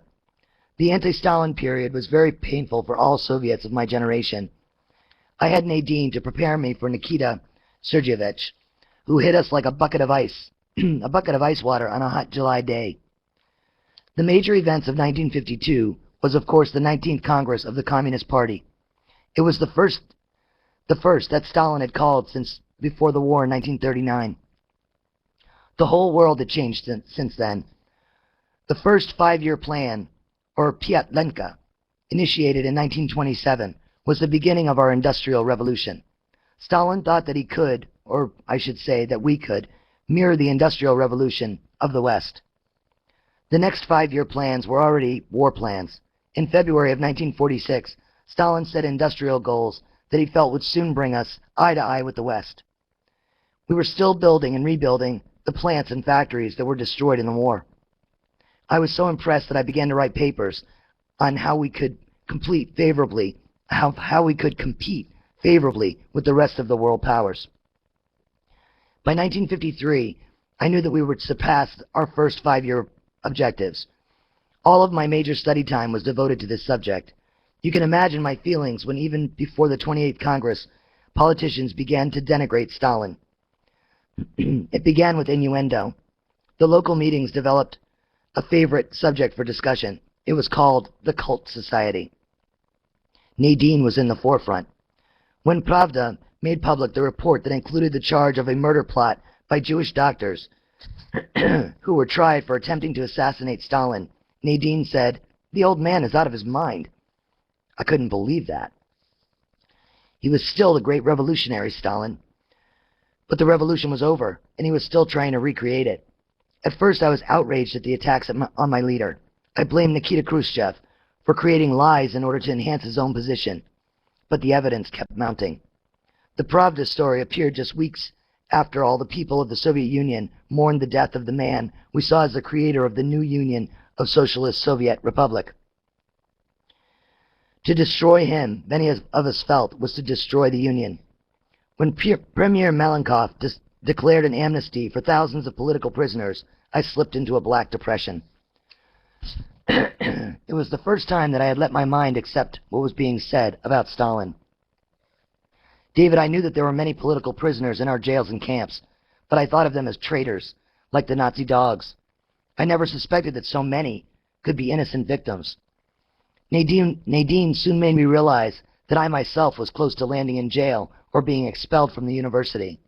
The anti-Stalin period was very painful for all Soviets of my generation. I had Nadine to prepare me for Nikita Sergeyevich, who hit us like a bucket of ice, a bucket of ice water on a hot July day. The major events of 1952 was, of course, the 19th Congress of the Communist Party. It was the first that Stalin had called since before the war in 1939. The whole world had changed since then. The first 5-year plan, or Pyatlenka, initiated in 1927, was the beginning of our industrial revolution. Stalin thought that he could, or I should say that we could, mirror the industrial revolution of the West. The next 5-year plans were already war plans. In February of 1946, Stalin set industrial goals that he felt would soon bring us eye to eye with the West. We were still building and rebuilding the plants and factories that were destroyed in the war. I was so impressed that I began to write papers on how we could compete favorably with the rest of the world powers. By 1953, I knew that we would surpass our first 5-year objectives. All of my major study time was devoted to this subject. You can imagine my feelings when, even before the 28th Congress, politicians began to denigrate Stalin. It began with innuendo. The local meetings developed a favorite subject for discussion. It was called the Cult Society. Nadine was in the forefront. When Pravda made public the report that included the charge of a murder plot by Jewish doctors who were tried for attempting to assassinate Stalin, Nadine said, "The old man is out of his mind." I couldn't believe that. He was still the great revolutionary, Stalin. But the revolution was over, and he was still trying to recreate it. At first, I was outraged at the attacks on my leader. I blamed Nikita Khrushchev for creating lies in order to enhance his own position. But the evidence kept mounting. The Pravda story appeared just weeks after all the people of the Soviet Union mourned the death of the man we saw as the creator of the new Union of Socialist Soviet Republic. To destroy him, many of us felt, was to destroy the Union. When Premier Malenkov declared an amnesty for thousands of political prisoners, I slipped into a black depression. It was the first time that I had let my mind accept what was being said about Stalin. David, I knew that there were many political prisoners in our jails and camps, but I thought of them as traitors, like the Nazi dogs. I never suspected that so many could be innocent victims. Nadine soon made me realize that I myself was close to landing in jail or being expelled from the university.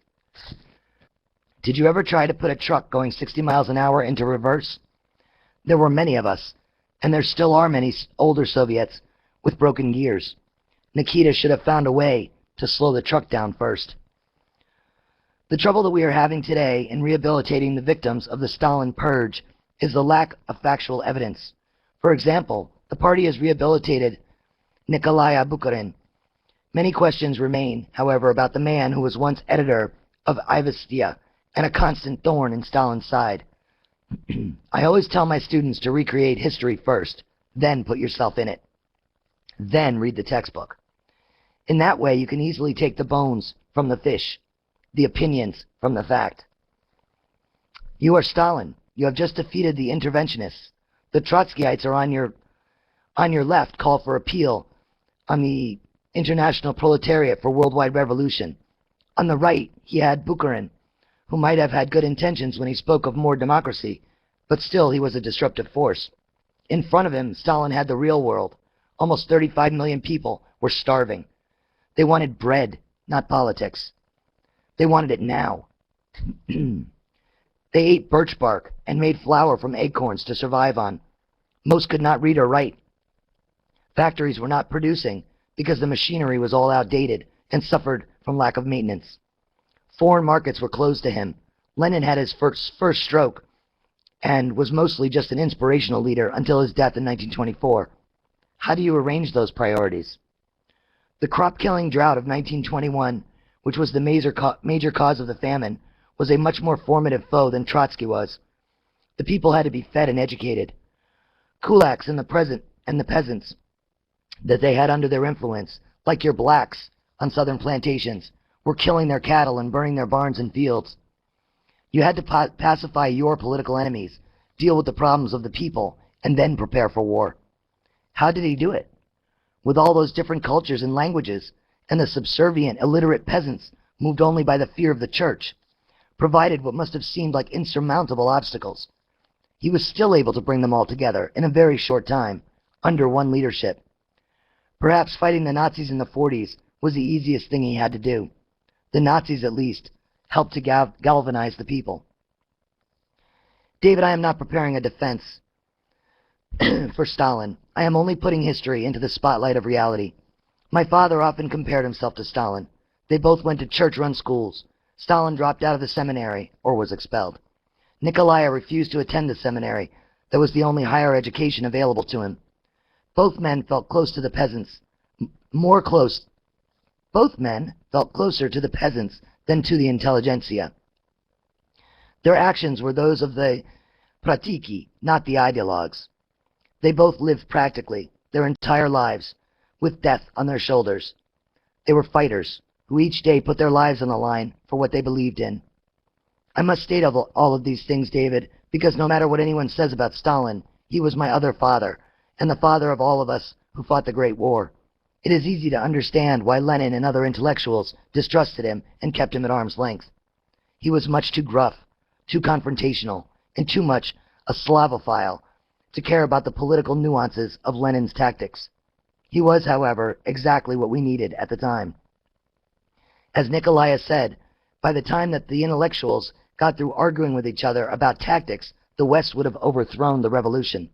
Did you ever try to put a truck going 60 miles an hour into reverse? There were many of us, and there still are many older Soviets with broken gears. Nikita should have found a way to slow the truck down first. The trouble that we are having today in rehabilitating the victims of the Stalin purge is the lack of factual evidence. For example, the party has rehabilitated Nikolai Bukharin. Many questions remain, however, about the man who was once editor of Izvestia and a constant thorn in Stalin's side. I always tell my students to recreate history first, then put yourself in it. Then read the textbook. In that way, you can easily take the bones from the fish, the opinions from the fact. You are Stalin. You have just defeated the interventionists. The Trotskyites are on your left call for appeal on the international proletariat for worldwide revolution. On the right, he had Bukharin, who might have had good intentions when he spoke of more democracy, but still he was a disruptive force. In front of him, Stalin had the real world. Almost 35 million people were starving. They wanted bread, not politics. They wanted it now. They ate birch bark and made flour from acorns to survive on. Most could not read or write. Factories were not producing because the machinery was all outdated and suffered from lack of maintenance. Foreign markets were closed to him. Lenin had his first stroke and was mostly just an inspirational leader until his death in 1924. How do you arrange those priorities? The crop-killing drought of 1921, which was the major cause of the famine, was a much more formative foe than Trotsky was. The people had to be fed and educated. Kulaks and the peasants that they had under their influence, like your blacks on southern plantations, were killing their cattle and burning their barns and fields. You had to pacify your political enemies, deal with the problems of the people, and then prepare for war. How did he do it? With all those different cultures and languages, and the subservient, illiterate peasants moved only by the fear of the church, provided what must have seemed like insurmountable obstacles. He was still able to bring them all together in a very short time, under one leadership. Perhaps fighting the Nazis in the 40s was the easiest thing he had to do. The Nazis, at least, helped to galvanize the people. David, I am not preparing a defense for Stalin. I am only putting history into the spotlight of reality. My father often compared himself to Stalin. They both went to church-run schools. Stalin dropped out of the seminary, or was expelled. Nikolai refused to attend the seminary. That was the only higher education available to him. Both men felt close to the peasants, Both men felt closer to the peasants than to the intelligentsia. Their actions were those of the pratiki, not the ideologues. They both lived practically, their entire lives, with death on their shoulders. They were fighters, who each day put their lives on the line for what they believed in. I must state all of these things, David, because no matter what anyone says about Stalin, he was my other father, and the father of all of us who fought the Great War. It is easy to understand why Lenin and other intellectuals distrusted him and kept him at arm's length. He was much too gruff, too confrontational, and too much a Slavophile to care about the political nuances of Lenin's tactics. He was, however, exactly what we needed at the time. As Nikolai said, by the time that the intellectuals got through arguing with each other about tactics, the West would have overthrown the revolution.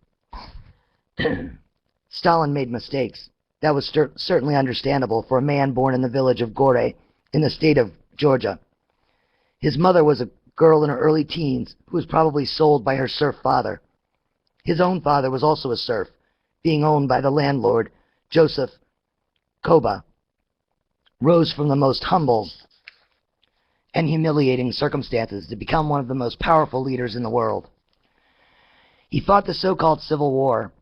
Stalin made mistakes. That was certainly understandable for a man born in the village of Gore in the state of Georgia. His mother was a girl in her early teens who was probably sold by her serf father. His own father was also a serf, being owned by the landlord, Joseph Koba, rose from the most humble and humiliating circumstances to become one of the most powerful leaders in the world. He fought the so-called Civil War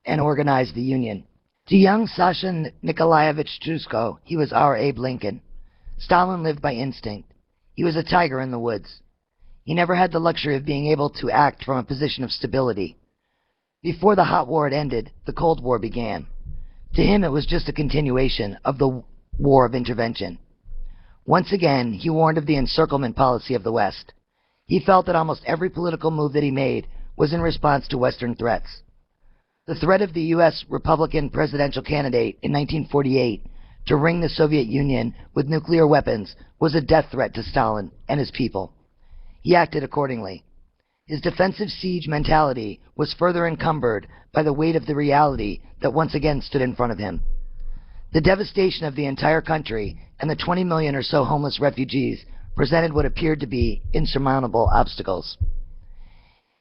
and organized the Union. To young Sasha Nikolaevich Truskoff, he was our Abe Lincoln. Stalin lived by instinct. He was a tiger in the woods. He never had the luxury of being able to act from a position of stability. Before the hot war had ended, the Cold War began. To him, it was just a continuation of the war of intervention. Once again, he warned of the encirclement policy of the West. He felt that almost every political move that he made was in response to Western threats. The threat of the U.S. Republican presidential candidate in 1948 to ring the Soviet Union with nuclear weapons was a death threat to Stalin and his people. He acted accordingly. His defensive siege mentality was further encumbered by the weight of the reality that once again stood in front of him. The devastation of the entire country and the 20 million or so homeless refugees presented what appeared to be insurmountable obstacles.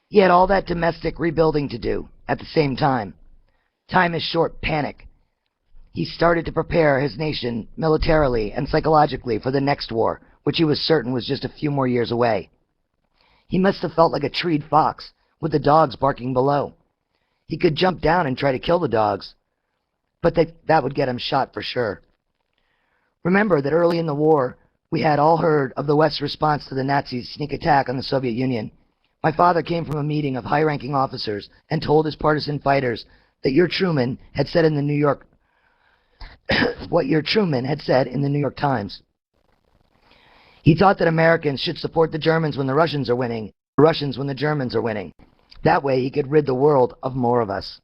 He had all that domestic rebuilding to do at the same time. Time is short, panic. He started to prepare his nation militarily and psychologically for the next war, which he was certain was just a few more years away. He must have felt like a treed fox, with the dogs barking below. He could jump down and try to kill the dogs, but that would get him shot for sure. Remember that early in the war, we had all heard of the West's response to the Nazis' sneak attack on the Soviet Union. My father came from a meeting of high-ranking officers and told his partisan fighters that your Truman had said in the New York what your Truman had said in the New York Times. He thought that Americans should support the Germans when the Russians are winning, the Russians when the Germans are winning. That way he could rid the world of more of us.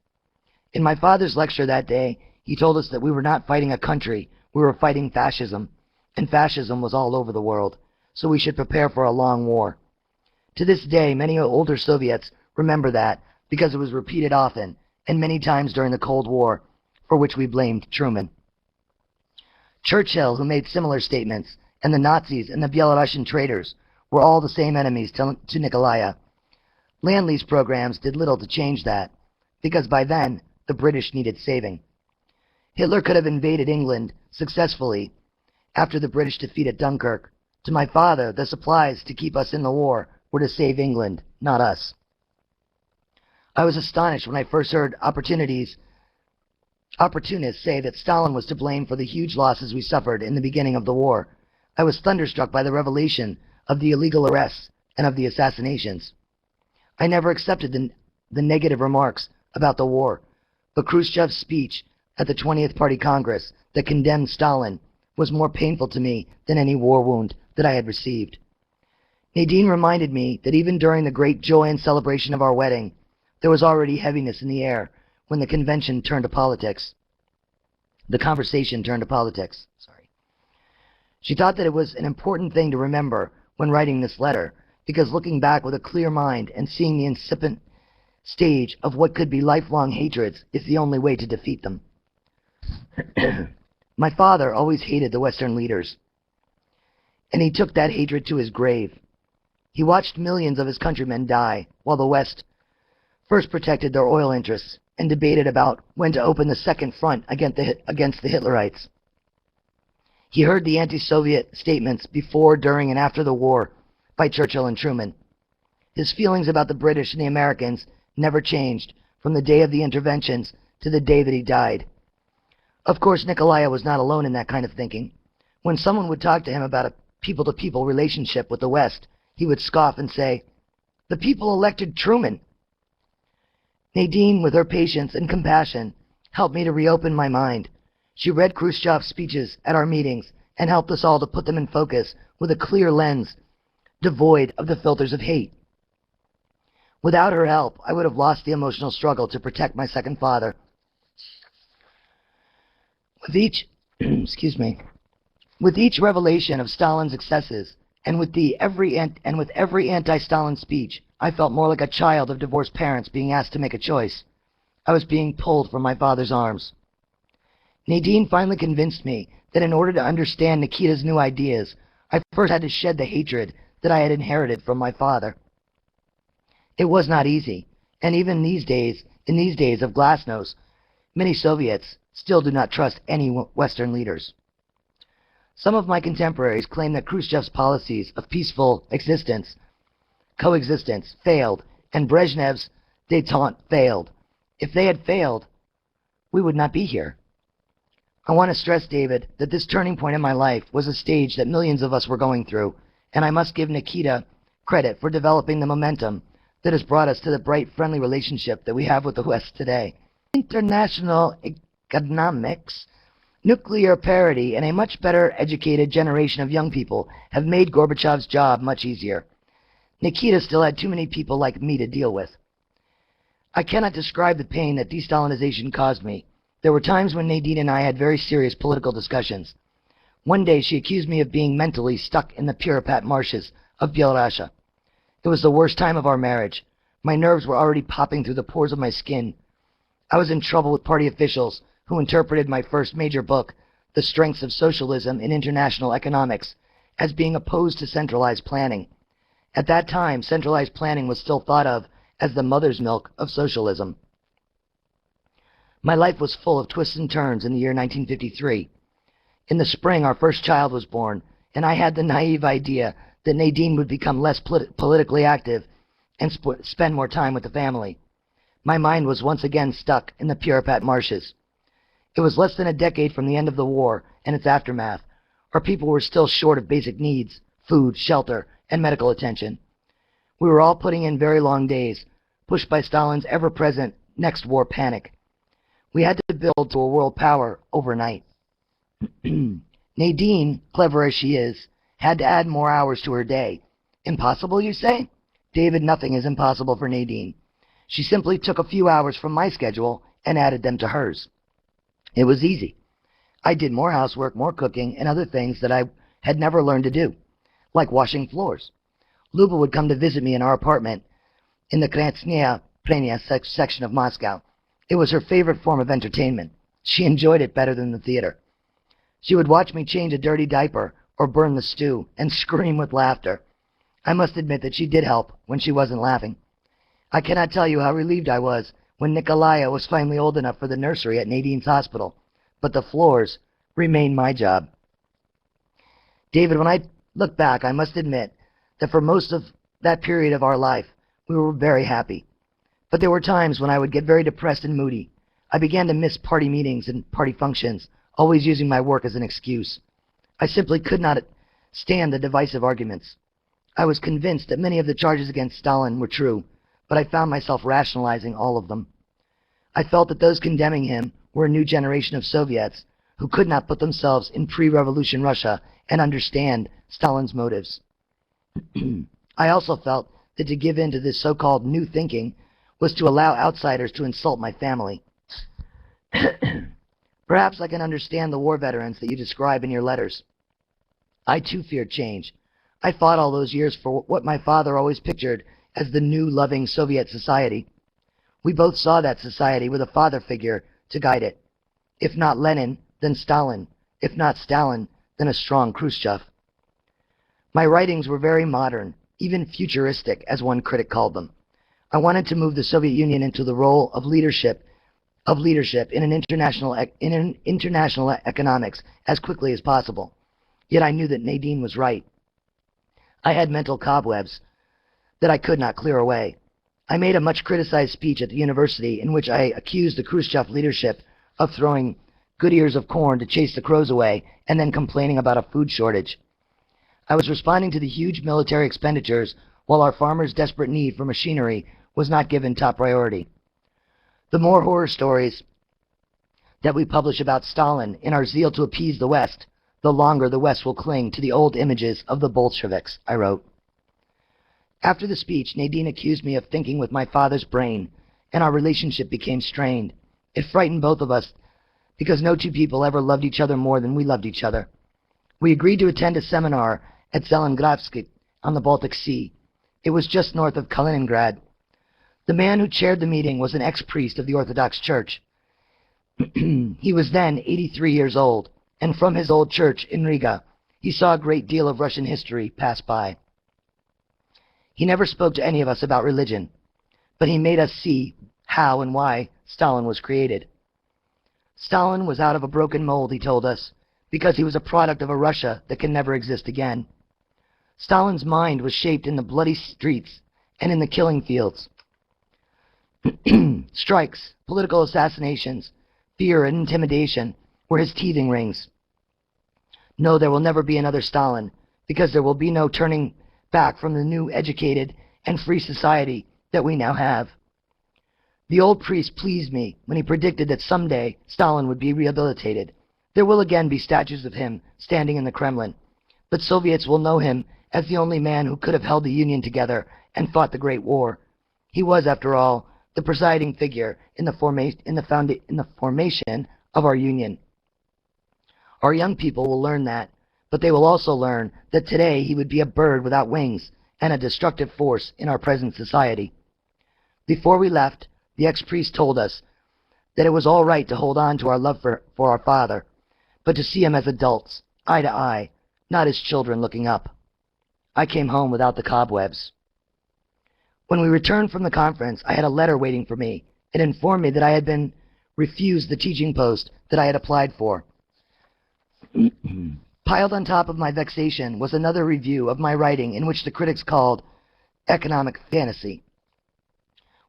In my father's lecture that day, he told us that we were not fighting a country, we were fighting fascism, and fascism was all over the world, so we should prepare for a long war. To this day, many older Soviets remember that because it was repeated often and many times during the Cold War, for which we blamed Truman. Churchill, who made similar statements, and the Nazis and the Belarusian traitors were all the same enemies to Nikolai. Land-lease programs did little to change that, because by then, the British needed saving. Hitler could have invaded England successfully after the British defeated Dunkirk. To my father, the supplies to keep us in the war were to save England, not us. I was astonished when I first heard opportunists say that Stalin was to blame for the huge losses we suffered in the beginning of the war. I was thunderstruck by the revelation of the illegal arrests and of the assassinations. I never accepted the negative remarks about the war, but Khrushchev's speech at the 20th Party Congress that condemned Stalin was more painful to me than any war wound that I had received. Nadine reminded me that even during the great joy and celebration of our wedding, there was already heaviness in the air when the convention turned to politics. The conversation turned to politics. She thought that it was an important thing to remember when writing this letter, because looking back with a clear mind and seeing the incipient stage of what could be lifelong hatreds is the only way to defeat them. My father always hated the Western leaders, and he took that hatred to his grave. He watched millions of his countrymen die while the West first protected their oil interests and debated about when to open the second front against the Hitlerites. He heard the anti-Soviet statements before, during, and after the war by Churchill and Truman. His feelings about the British and the Americans never changed from the day of the interventions to the day that he died. Of course, Nikolai was not alone in that kind of thinking. When someone would talk to him about a people-to-people relationship with the West, he would scoff and say, "The people elected Truman." Nadine, with her patience and compassion, helped me to reopen my mind. She read Khrushchev's speeches at our meetings and helped us all to put them in focus with a clear lens, devoid of the filters of hate. Without her help, I would have lost the emotional struggle to protect my second father. With each, with each revelation of Stalin's excesses, and with every anti-Stalin speech, I felt more like a child of divorced parents being asked to make a choice. I was being pulled from my father's arms. Nadine finally convinced me that in order to understand Nikita's new ideas, I first had to shed the hatred that I had inherited from my father. It was not easy, and even in these days of glasnost, many Soviets still do not trust any Western leaders. Some of my contemporaries claim that Khrushchev's policies of peaceful coexistence failed, and Brezhnev's détente failed. If they had failed, we would not be here. I want to stress, David, that this turning point in my life was a stage that millions of us were going through, and I must give Nikita credit for developing the momentum that has brought us to the bright, friendly relationship that we have with the West today. International economics, nuclear parity, and a much better educated generation of young people have made Gorbachev's job much easier. Nikita still had too many people like me to deal with. I cannot describe the pain that de-Stalinization caused me. There were times when Nadine and I had very serious political discussions. One day she accused me of being mentally stuck in the Puripat marshes of Byelorussia. It was the worst time of our marriage. My nerves were already popping through the pores of my skin. I was in trouble with party officials who interpreted my first major book, The Strengths of Socialism in International Economics, as being opposed to centralized planning. At that time, centralized planning was still thought of as the mother's milk of socialism. My life was full of twists and turns in the year 1953. In the spring, our first child was born, and I had the naive idea that Nadine would become less politically active and spend more time with the family. My mind was once again stuck in the Puripat marshes. It was less than a decade from the end of the war and its aftermath. Our people were still short of basic needs, food, shelter, and medical attention. We were all putting in very long days, pushed by Stalin's ever-present next war panic. We had to build to a world power overnight. Nadine, clever as she is, had to add more hours to her day. Impossible, you say? David, nothing is impossible for Nadine. She simply took a few hours from my schedule and added them to hers. It was easy. I did more housework, more cooking, and other things that I had never learned to do, like washing floors. Luba would come to visit me in our apartment in the Krasnaya Prenia section of Moscow. It was her favorite form of entertainment. She enjoyed it better than the theater. She would watch me change a dirty diaper or burn the stew and scream with laughter. I must admit that she did help when she wasn't laughing. I cannot tell you how relieved I was when Nikolaya was finally old enough for the nursery at Nadine's hospital, but the floors remained my job. David, when I look back, I must admit that for most of that period of our life, we were very happy. But there were times when I would get very depressed and moody. I began to miss party meetings and party functions, always using my work as an excuse. I simply could not stand the divisive arguments. I was convinced that many of the charges against Stalin were true, but I found myself rationalizing all of them. I felt that those condemning him were a new generation of Soviets who could not put themselves in pre-revolution Russia and understand Stalin's motives. I also felt that to give in to this so-called new thinking was to allow outsiders to insult my family. Perhaps I can understand the war veterans that you describe in your letters. I too feared change. I fought all those years for what my father always pictured as the new loving Soviet society. We both saw that society with a father figure to guide it. If not Lenin, then Stalin. If not Stalin, then a strong Khrushchev. My writings were very modern, even futuristic, as one critic called them. I wanted to move the Soviet Union into the role of leadership in an international economics as quickly as possible. Yet I knew that Nadine was right. I had mental cobwebs that I could not clear away. I made a much criticized speech at the university in which I accused the Khrushchev leadership of throwing good ears of corn to chase the crows away and then complaining about a food shortage. I was responding to the huge military expenditures while our farmers' desperate need for machinery was not given top priority. The more horror stories that we publish about Stalin in our zeal to appease the West, the longer the West will cling to the old images of the Bolsheviks, I wrote. After the speech, Nadine accused me of thinking with my father's brain, and our relationship became strained. It frightened both of us, because no two people ever loved each other more than we loved each other. We agreed to attend a seminar at Zelengradsky on the Baltic Sea. It was just north of Kaliningrad. The man who chaired the meeting was an ex-priest of the Orthodox Church. He was then 83 years old, and from his old church in Riga, he saw a great deal of Russian history pass by. He never spoke to any of us about religion, but he made us see how and why Stalin was created. Stalin was out of a broken mold, he told us, because he was a product of a Russia that can never exist again. Stalin's mind was shaped in the bloody streets and in the killing fields. Strikes, political assassinations, fear and intimidation were his teething rings. No, there will never be another Stalin, because there will be no turning back from the new educated and free society that we now have. The old priest pleased me when he predicted that someday Stalin would be rehabilitated. There will again be statues of him standing in the Kremlin, but Soviets will know him as the only man who could have held the Union together and fought the Great War. He was, after all, the presiding figure in the formation of our Union. Our young people will learn that, but they will also learn that today he would be a bird without wings and a destructive force in our present society. Before we left, the ex-priest told us that it was all right to hold on to our love for our father, but to see him as adults, eye to eye, not as children looking up. I came home without the cobwebs. When we returned from the conference, I had a letter waiting for me. It informed me that I had been refused the teaching post that I had applied for. Piled on top of my vexation was another review of my writing in which the critics called economic fantasy.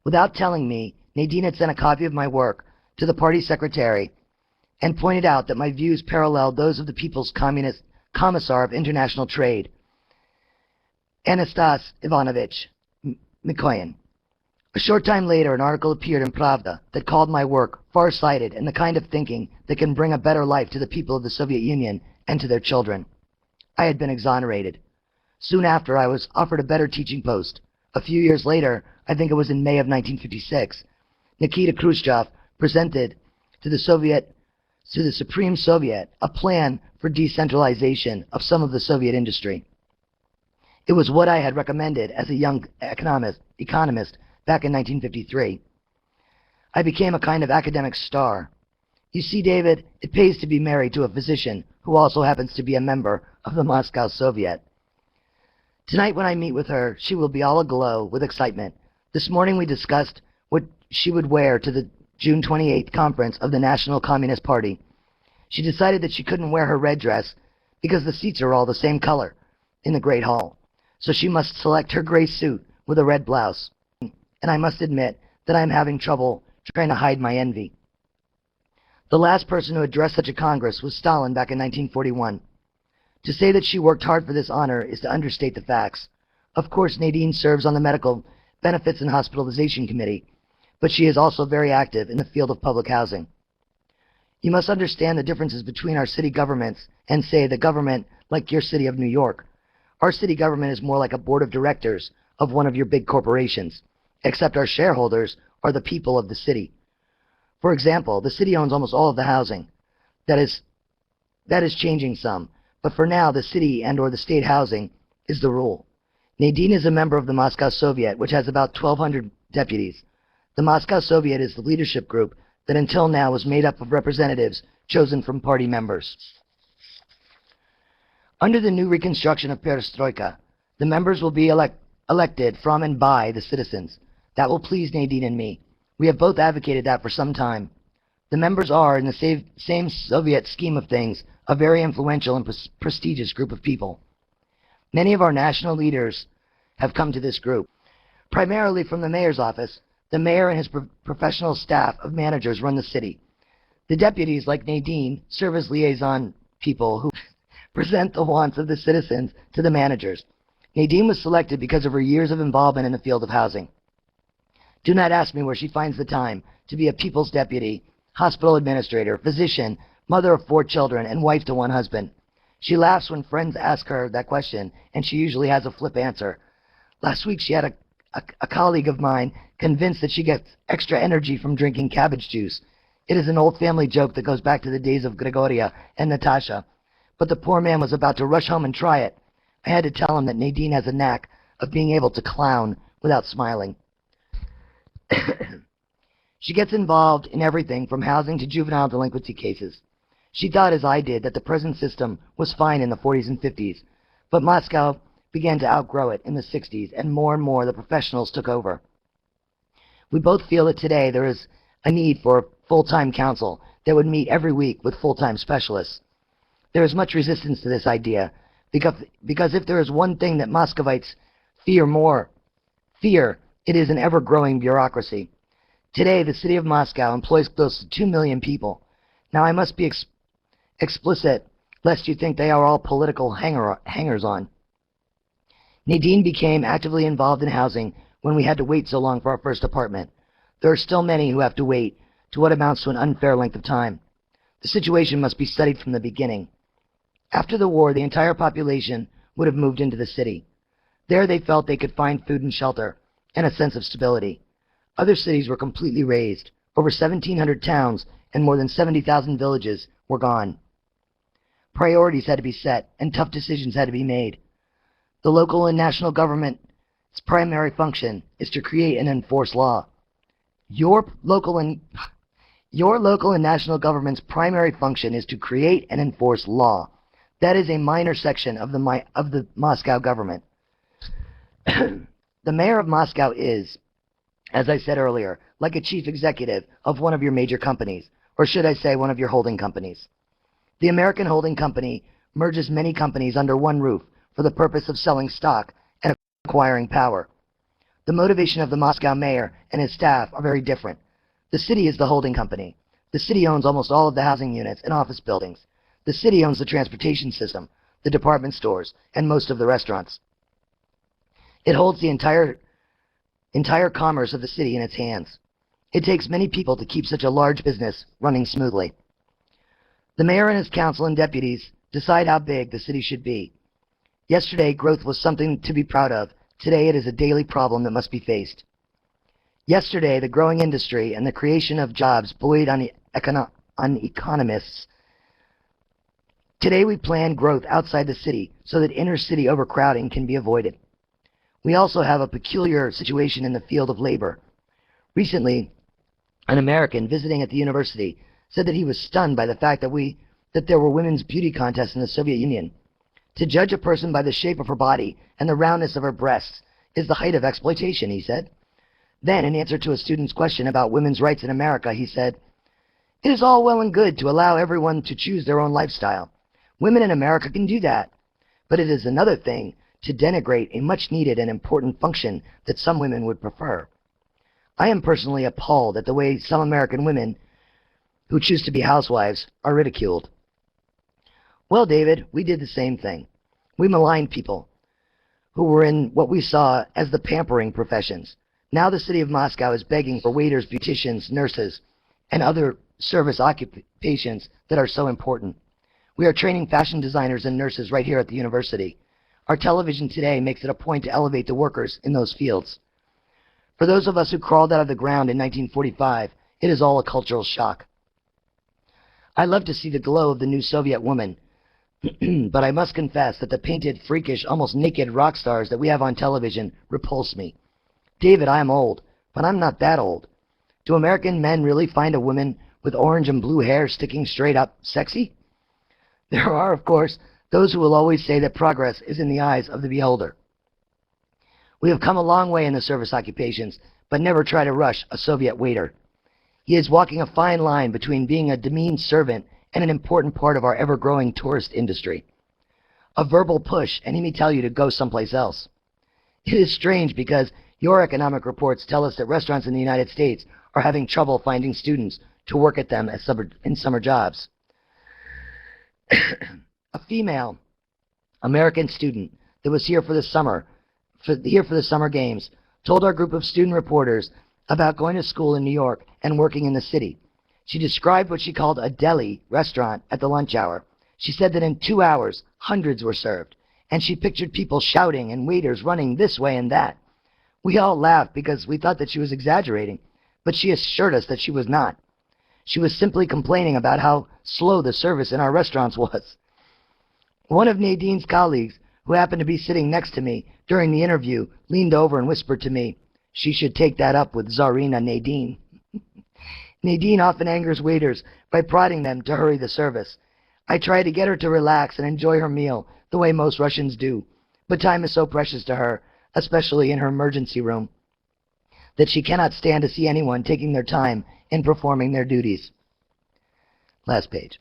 Without telling me, Nadine had sent a copy of my work to the party secretary and pointed out that my views paralleled those of the People's Communist Commissar of International Trade, Anastas Ivanovich Mikoyan. A short time later, an article appeared in Pravda that called my work far-sighted and the kind of thinking that can bring a better life to the people of the Soviet Union and to their children. I had been exonerated. Soon after, I was offered a better teaching post. A few years later, I think it was in May of 1956, Nikita Khrushchev presented to the Supreme Soviet a plan for decentralization of some of the Soviet industry. It was what I had recommended as a young economist back in 1953. I became a kind of academic star. You see, David, it pays to be married to a physician who also happens to be a member of the Moscow Soviet. Tonight when I meet with her, she will be all aglow with excitement. This morning we discussed what she would wear to the June 28th conference of the National Communist Party. She decided that she couldn't wear her red dress because the seats are all the same color in the Great Hall. So she must select her gray suit with a red blouse. And I must admit that I am having trouble trying to hide my envy. The last person who addressed such a Congress was Stalin back in 1941. To say that she worked hard for this honor is to understate the facts. Of course, Nadine serves on the Medical Benefits and Hospitalization Committee, but she is also very active in the field of public housing. You must understand the differences between our city governments and, say, the government like your city of New York. Our city government is more like a board of directors of one of your big corporations, except our shareholders are the people of the city. For example, the city owns almost all of the housing. That is changing some, but for now the city and or the state housing is the rule. Nadine is a member of the Moscow Soviet, which has about 1,200 deputies. The Moscow Soviet is the leadership group that until now was made up of representatives chosen from party members. Under the new reconstruction of Perestroika, the members will be elected from and by the citizens. That will please Nadine and me. We have both advocated that for some time. The members are, in the same Soviet scheme of things, a very influential and prestigious group of people. Many of our national leaders have come to this group. Primarily from the mayor's office, the mayor and his professional staff of managers run the city. The deputies, like Nadine, serve as liaison people who present the wants of the citizens to the managers. Nadine was selected because of her years of involvement in the field of housing. Do not ask me where she finds the time to be a people's deputy, hospital administrator, physician, mother of 4 children, and wife to 1 husband. She laughs when friends ask her that question, and she usually has a flip answer. Last week she had a colleague of mine convinced that she gets extra energy from drinking cabbage juice. It is an old family joke that goes back to the days of Gregoria and Natasha. But the poor man was about to rush home and try it. I had to tell him that Nadine has a knack of being able to clown without smiling. She gets involved in everything from housing to juvenile delinquency cases. She thought, as I did, that the prison system was fine in the 40s and 50s, but Moscow began to outgrow it in the 60s, and more the professionals took over. We both feel that today there is a need for a full-time council that would meet every week with full-time specialists. There is much resistance to this idea, because if there is one thing that Muscovites fear, it is an ever-growing bureaucracy. Today, the city of Moscow employs close to 2 million people. Now, I must be explicit, lest you think they are all political hangers-on. Nadine became actively involved in housing when we had to wait so long for our first apartment. There are still many who have to wait to what amounts to an unfair length of time. The situation must be studied from the beginning. After the war, the entire population would have moved into the city. There they felt they could find food and shelter, and a sense of stability. Other cities were completely razed. Over 1,700 towns and more than 70,000 villages were gone. Priorities had to be set, and tough decisions had to be made. The local and national government's primary function is to create and enforce law. Your local and national government's primary function is to create and enforce law. That is a minor section of the Moscow government. The mayor of Moscow is, as I said earlier, like a chief executive of one of your major companies, or should I say one of your holding companies. The American holding company merges many companies under one roof for the purpose of selling stock and acquiring power. The motivation of the Moscow mayor and his staff are very different. The city is the holding company. The city owns almost all of the housing units and office buildings. The city owns the transportation system, the department stores, and most of the restaurants. It holds the entire commerce of the city in its hands. It takes many people to keep such a large business running smoothly. The mayor and his council and deputies decide how big the city should be. Yesterday, growth was something to be proud of. Today, it is a daily problem that must be faced. Yesterday, the growing industry and the creation of jobs buoyed on economists. Today, we plan growth outside the city so that inner-city overcrowding can be avoided. We also have a peculiar situation in the field of labor. Recently, an American visiting at the university said that he was stunned by the fact that there were women's beauty contests in the Soviet Union. To judge a person by the shape of her body and the roundness of her breasts is the height of exploitation, he said. Then, in answer to a student's question about women's rights in America, he said, "It is all well and good to allow everyone to choose their own lifestyle. Women in America can do that. But it is another thing to denigrate a much-needed and important function that some women would prefer." I am personally appalled at the way some American women who choose to be housewives are ridiculed. Well, David, we did the same thing. We maligned people who were in what we saw as the pampering professions. Now the city of Moscow is begging for waiters, beauticians, nurses, and other service occupations that are so important. We are training fashion designers and nurses right here at the university. Our television today makes it a point to elevate the workers in those fields. For those of us who crawled out of the ground in 1945, it is all a cultural shock. I love to see the glow of the new Soviet woman, but I must confess that the painted, freakish, almost naked rock stars that we have on television repulse me. David, I am old, but I'm not that old. Do American men really find a woman with orange and blue hair sticking straight up sexy? There are, of course, those who will always say that progress is in the eyes of the beholder. We have come a long way in the service occupations, but never try to rush a Soviet waiter. He is walking a fine line between being a demeaned servant and an important part of our ever-growing tourist industry. A verbal push, and he may tell you to go someplace else. It is strange because your economic reports tell us that restaurants in the United States are having trouble finding students to work at them in summer jobs. A female American student that was here for the summer games told our group of student reporters about going to school in New York and working in the city. She described what she called a deli restaurant at the lunch hour. She said that in 2 hours, hundreds were served, and she pictured people shouting and waiters running this way and that. We all laughed because we thought that she was exaggerating, but she assured us that she was not. She was simply complaining about how slow the service in our restaurants was. One of Nadine's colleagues, who happened to be sitting next to me during the interview, leaned over and whispered to me, "She should take that up with Tsarina Nadine." Nadine often angers waiters by prodding them to hurry the service. I try to get her to relax and enjoy her meal the way most Russians do, but time is so precious to her, especially in her emergency room, that she cannot stand to see anyone taking their time in performing their duties. Last page.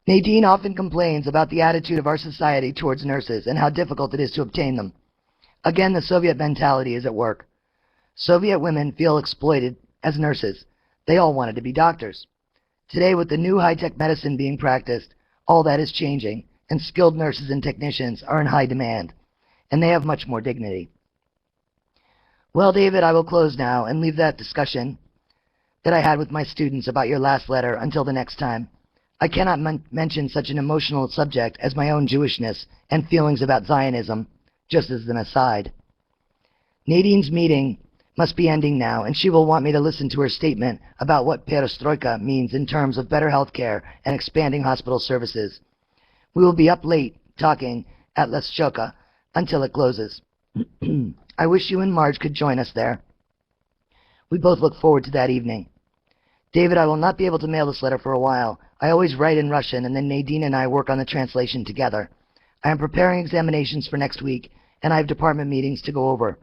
Nadine often complains about the attitude of our society towards nurses and how difficult it is to obtain them. Again, the Soviet mentality is at work. Soviet women feel exploited as nurses. They all wanted to be doctors. Today, with the new high-tech medicine being practiced, all that is changing, and skilled nurses and technicians are in high demand, and they have much more dignity. Well, David, I will close now and leave that discussion that I had with my students about your last letter until the next time. I cannot mention such an emotional subject as my own Jewishness and feelings about Zionism, just as an aside. Nadine's meeting must be ending now, and she will want me to listen to her statement about what perestroika means in terms of better health care and expanding hospital services. We will be up late talking at Les Choca until it closes. I wish you and Marge could join us there. We both look forward to that evening. David, I will not be able to mail this letter for a while. I always write in Russian, and then Nadine and I work on the translation together. I am preparing examinations for next week, and I have department meetings to go over.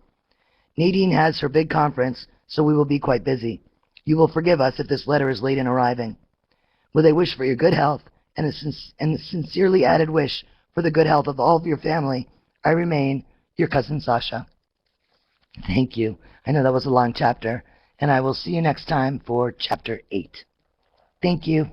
Nadine has her big conference, so we will be quite busy. You will forgive us if this letter is late in arriving. With a wish for your good health, and a sincerely added wish for the good health of all of your family, I remain your cousin Sasha. Thank you. I know that was a long chapter, and I will see you next time for Chapter 8. Thank you.